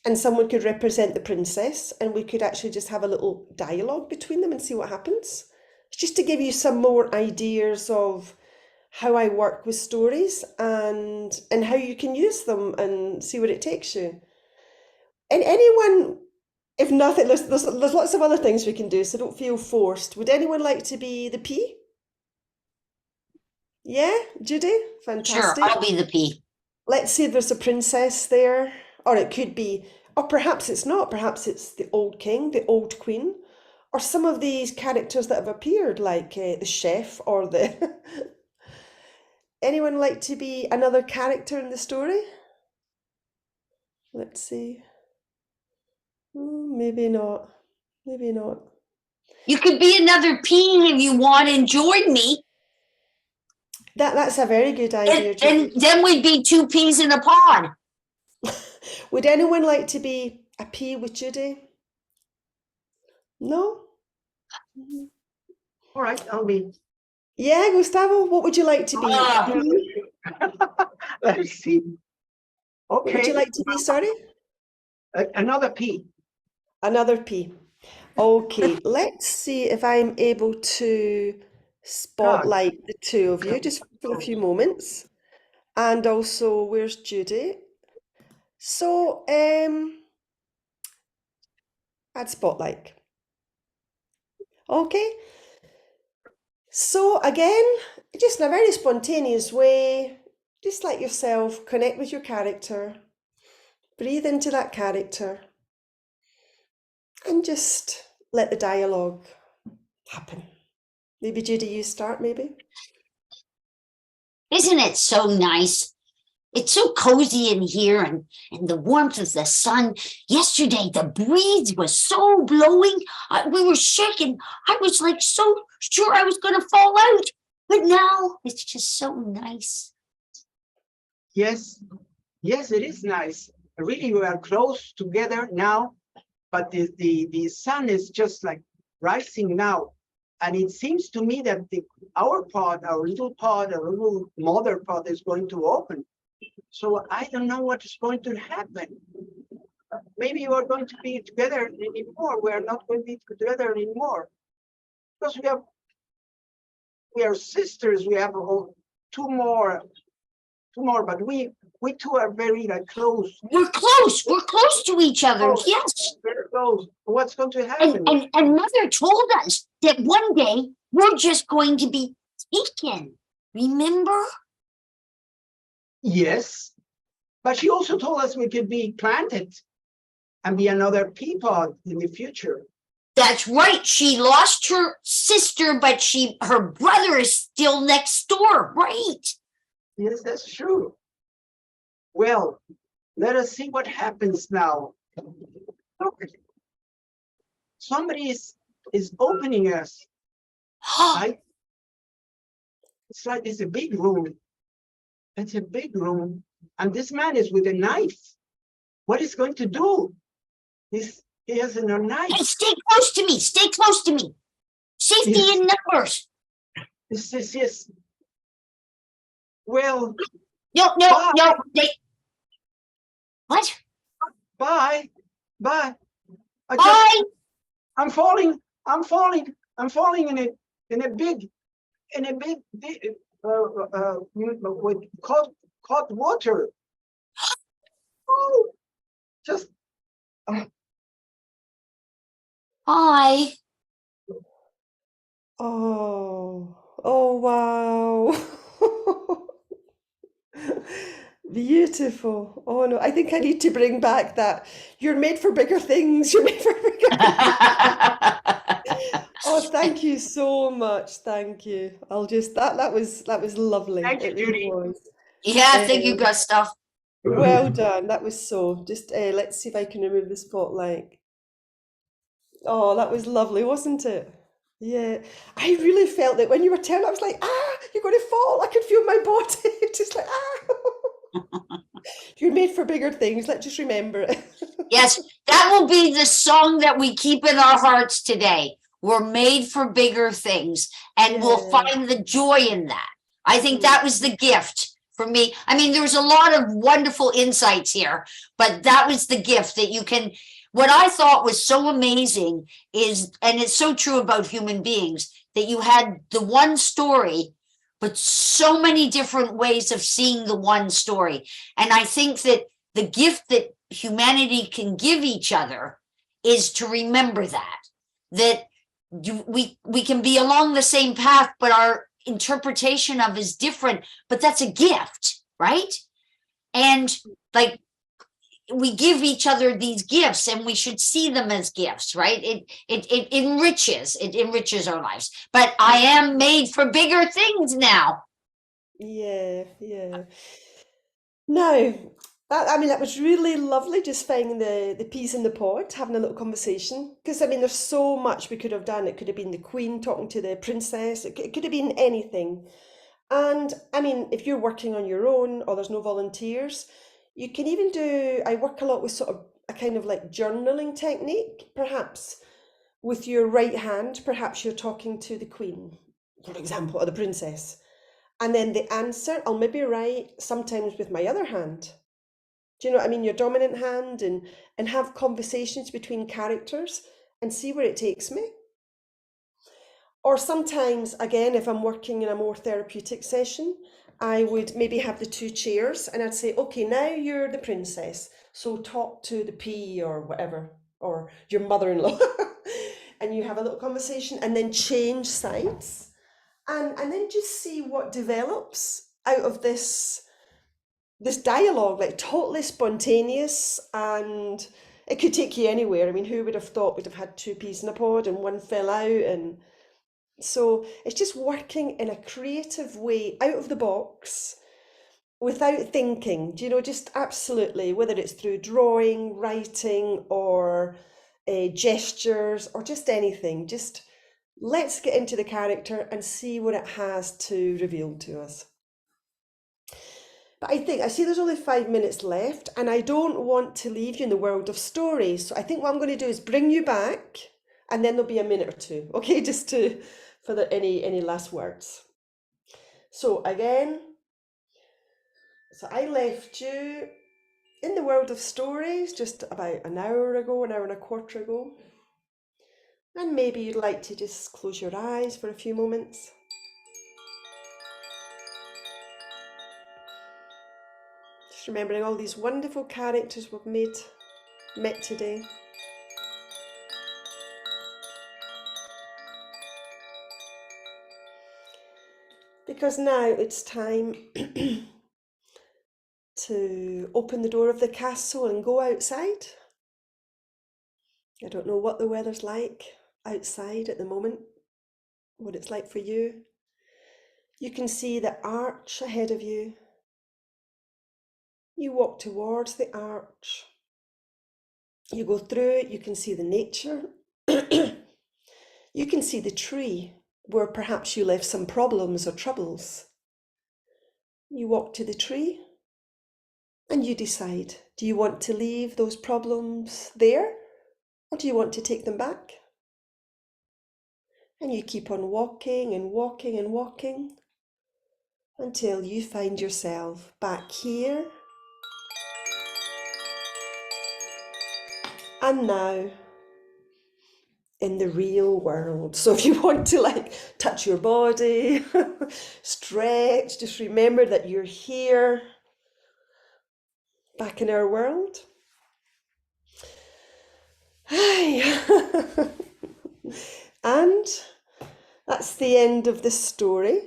and someone could represent the princess, and we could actually just have a little dialogue between them and see what happens. Just to give you some more ideas of how I work with stories and how you can use them and see where it takes you. And anyone, if nothing, there's lots of other things we can do, so don't feel forced. Would anyone like to be the P? Yeah, Judy? Sure, Fantastic. I'll be the P. Let's see if there's a princess there, or it could be, or perhaps it's not, perhaps it's the old king, the old queen, or some of these characters that have appeared, like the chef or the... Anyone like to be another character in the story? Let's see. Maybe not. Maybe not. You could be another P if you want and join me. That's a very good idea, And Judy. then we'd be two peas in a pod. Would anyone like to be a P with Judy? No? All right, I'll be. Yeah, Gustavo, what would you like to be? Let's see. What would Okay, you like to be, sorry? another P. Another P. Okay, let's see if I'm able to spotlight the two of you just for a few moments. And also, where's Judy? So, add spotlight. Okay. So again, just in a very spontaneous way, just like yourself, connect with your character, breathe into that character, and just let the dialogue happen. Maybe Judy, you start, maybe? Isn't it so nice? It's so cozy in here and the warmth of the sun. Yesterday, the breeze was so blowing. We were shaking. I was like so sure I was going to fall out. But now it's just so nice. Yes, yes, it is nice. Really, we are close together now, but the sun is just like rising now. And it seems to me that our little pod, our little mother pod is going to open. So I don't know what is going to happen. Maybe we are going to be together anymore. We are not going to be together anymore. Because we are sisters. We have two more, but we two are very close. We're close. We're close to each other. Close. Yes. Very close. What's going to happen? And Mother told us that one day we're just going to be taken. Remember? Yes. But she also told us we could be planted and be another pea pod in the future. That's right. She lost her sister, but her brother is still next door, right? Yes, that's true. Well, let us see what happens now. Look, somebody is opening us. Right? It's like it's a big room. It's a big room. And this man is with a knife. What is going to do? He has a knife. Hey, stay close to me. Stay close to me. Safety Yes. in numbers. Yes. Well, No. What? bye. Bye. I'm falling. I'm falling in a big with hot water. Oh, just Hi. Oh, oh wow. Beautiful. Oh no, I think I need to bring back that. You're made for bigger things. You're made for bigger things. Oh, thank you so much. Thank you. I'll just that was lovely. thank you, It really Judy. was. Yeah, thank you, Um, Gustav. well done. That was so. Just let's see if I can remove the spotlight. Oh, that was lovely, wasn't it? Yeah. I really felt that when you were telling, I was like, you're going to fall. I could feel my body. Just like, You're made for bigger things. Let's just remember it. Yes, that will be the song that we keep in our hearts today. We're made for bigger things, and we'll Yeah. find the joy in that. I think Mm. that was the gift for me. I mean, there's a lot of wonderful insights here, but that was the gift that you can. What I thought was so amazing is, and it's so true about human beings, that you had the one story, but so many different ways of seeing the one story. And I think that the gift that humanity can give each other is to remember that we can be along the same path, but our interpretation of is different, but that's a gift, right? And like, we give each other these gifts, and we should see them as gifts, right? It enriches our lives. But I am made for bigger things now. Yeah, yeah. Now, that was really lovely just finding the peas in the pod, having a little conversation. Because, I mean, there's so much we could have done. It could have been the Queen talking to the princess, it could have been anything. And, I mean, if you're working on your own or there's no volunteers, you can even do, I work a lot with sort of a kind of like journaling technique, perhaps with your right hand, perhaps you're talking to the Queen, for example, or the princess. And then the answer, I'll maybe write sometimes with my other hand. Do you know what I mean? Your dominant hand, and have conversations between characters and see where it takes me. Or sometimes, again, if I'm working in a more therapeutic session, I would maybe have the two chairs and I'd say, okay, now you're the princess. So talk to the P or whatever, or your mother-in-law. And you have a little conversation and then change sides. And then just see what develops out of this dialogue, like totally spontaneous, and it could take you anywhere. I mean, who would have thought we'd have had two peas in a pod and one fell out? And so it's just working in a creative way, out of the box, without thinking, just absolutely, whether it's through drawing, writing, or gestures, or just anything, just let's get into the character and see what it has to reveal to us. But I see there's only 5 minutes left, and I don't want to leave you in the world of stories. So I think what I'm going to do is bring you back, and then there'll be a minute or two, okay, just for any last words. So again, I left you in the world of stories just about an hour ago, an hour and a quarter ago. And maybe you'd like to just close your eyes for a few moments. Just remembering all these wonderful characters we've met today. Because now it's time to open the door of the castle and go outside. I don't know what the weather's like outside at the moment, what it's like for you. You can see the arch ahead of you. You walk towards the arch. You go through it, you can see the nature. You can see the tree where perhaps you left some problems or troubles. You walk to the tree and you decide, do you want to leave those problems there, or do you want to take them back? And you keep on walking and walking and walking until you find yourself back here and now in the real world. So if you want to like touch your body, stretch, just remember that you're here back in our world. Hi. And that's the end of this story.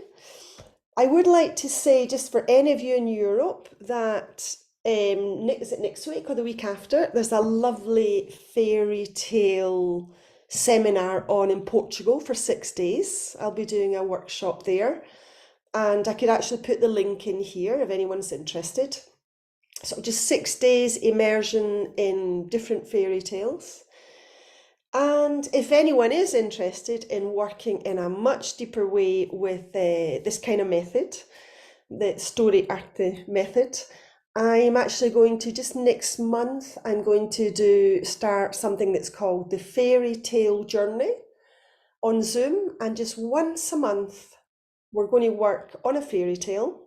I would like to say, just for any of you in Europe, that is it next week or the week after? There's a lovely fairy tale seminar on in Portugal for 6 days. I'll be doing a workshop there, and I could actually put the link in here if anyone's interested. So just 6 days immersion in different fairy tales. And if anyone is interested in working in a much deeper way with this kind of method, the story Arte method, I'm actually going to, just next month, I'm going to start something that's called the Fairy Tale Journey on Zoom. And just once a month, we're going to work on a fairy tale,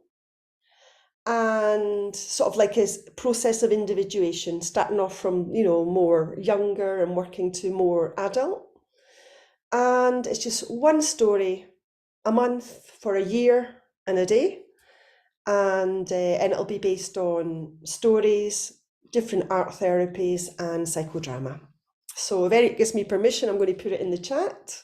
and sort of like a process of individuation, starting off from, more younger and working to more adult. And it's just one story a month for a year and a day. And it'll be based on stories, different art therapies, and psychodrama. So if Eric gives me permission, I'm going to put it in the chat.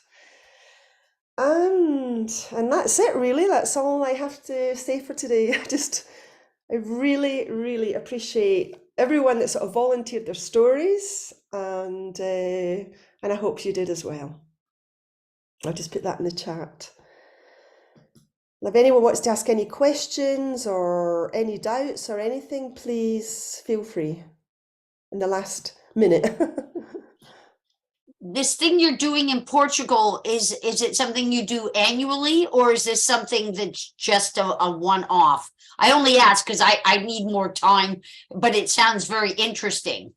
And that's it, really. That's all I have to say for today. I really, really appreciate everyone that sort of volunteered their stories, and I hope you did as well. I'll just put that in the chat. If anyone wants to ask any questions or any doubts or anything, please feel free in the last minute. This thing you're doing in Portugal, is it something you do annually, or is this something that's just a one-off? I only ask because I need more time, but it sounds very interesting.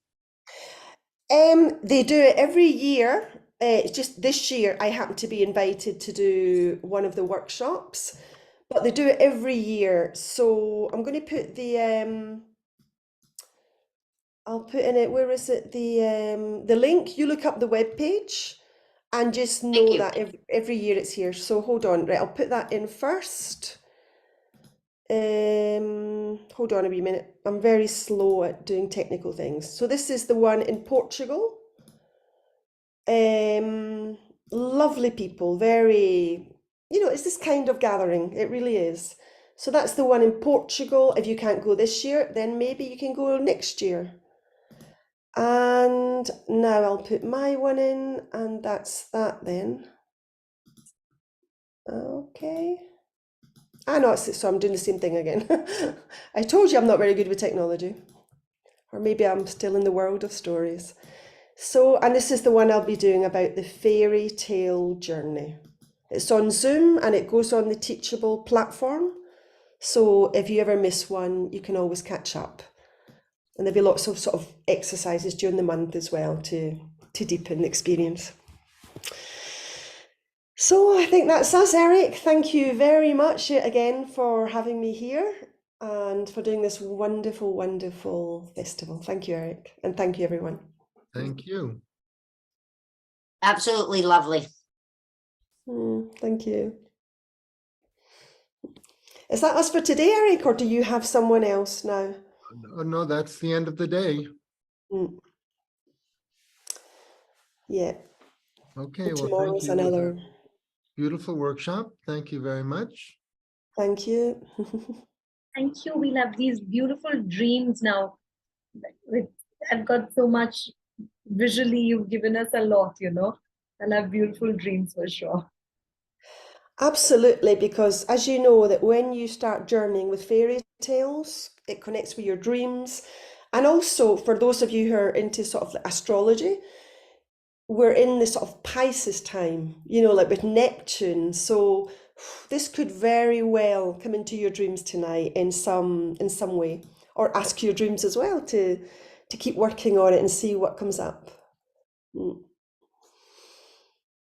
They do it every year. It's just this year I happen to be invited to do one of the workshops, but they do it every year. So I'm going to put the I'll put in it, where is it, the link. You look up the webpage and just know that every year it's here. So hold on, right, I'll put that in first. Hold on a wee minute. I'm very slow at doing technical things. So this is the one in Portugal. Lovely people, very, it's this kind of gathering. It really is. So that's the one in Portugal. If you can't go this year, then maybe you can go next year. And now I'll put my one in, and that's that then. Okay. No, so I'm doing the same thing again. I told you I'm not very good with technology. Or maybe I'm still in the world of stories. So, and this is the one I'll be doing about the fairy tale journey. It's on Zoom and it goes on the Teachable platform. So if you ever miss one, you can always catch up. And there'll be lots of sort of exercises during the month as well to deepen the experience. So I think that's us, Eric. Thank you very much again for having me here and for doing this wonderful, wonderful festival. Thank you, Eric. And thank you, everyone. Thank you. Absolutely lovely. Thank you. Is that us for today, Eric, or do you have someone else now? Oh, no, that's the end of the day. Yeah. Okay, well, Tomorrow's thank you. another Beautiful workshop. Thank you very much. Thank you. Thank you. We'll have these beautiful dreams now. I've got so much visually, you've given us a lot, I'll have beautiful dreams for sure. Absolutely, because as you know, that when you start journeying with fairy tales, it connects with your dreams. And also, for those of you who are into sort of astrology, we're in this sort of Pisces time, like with Neptune. So this could very well come into your dreams tonight in some way, or ask your dreams as well to keep working on it and see what comes up.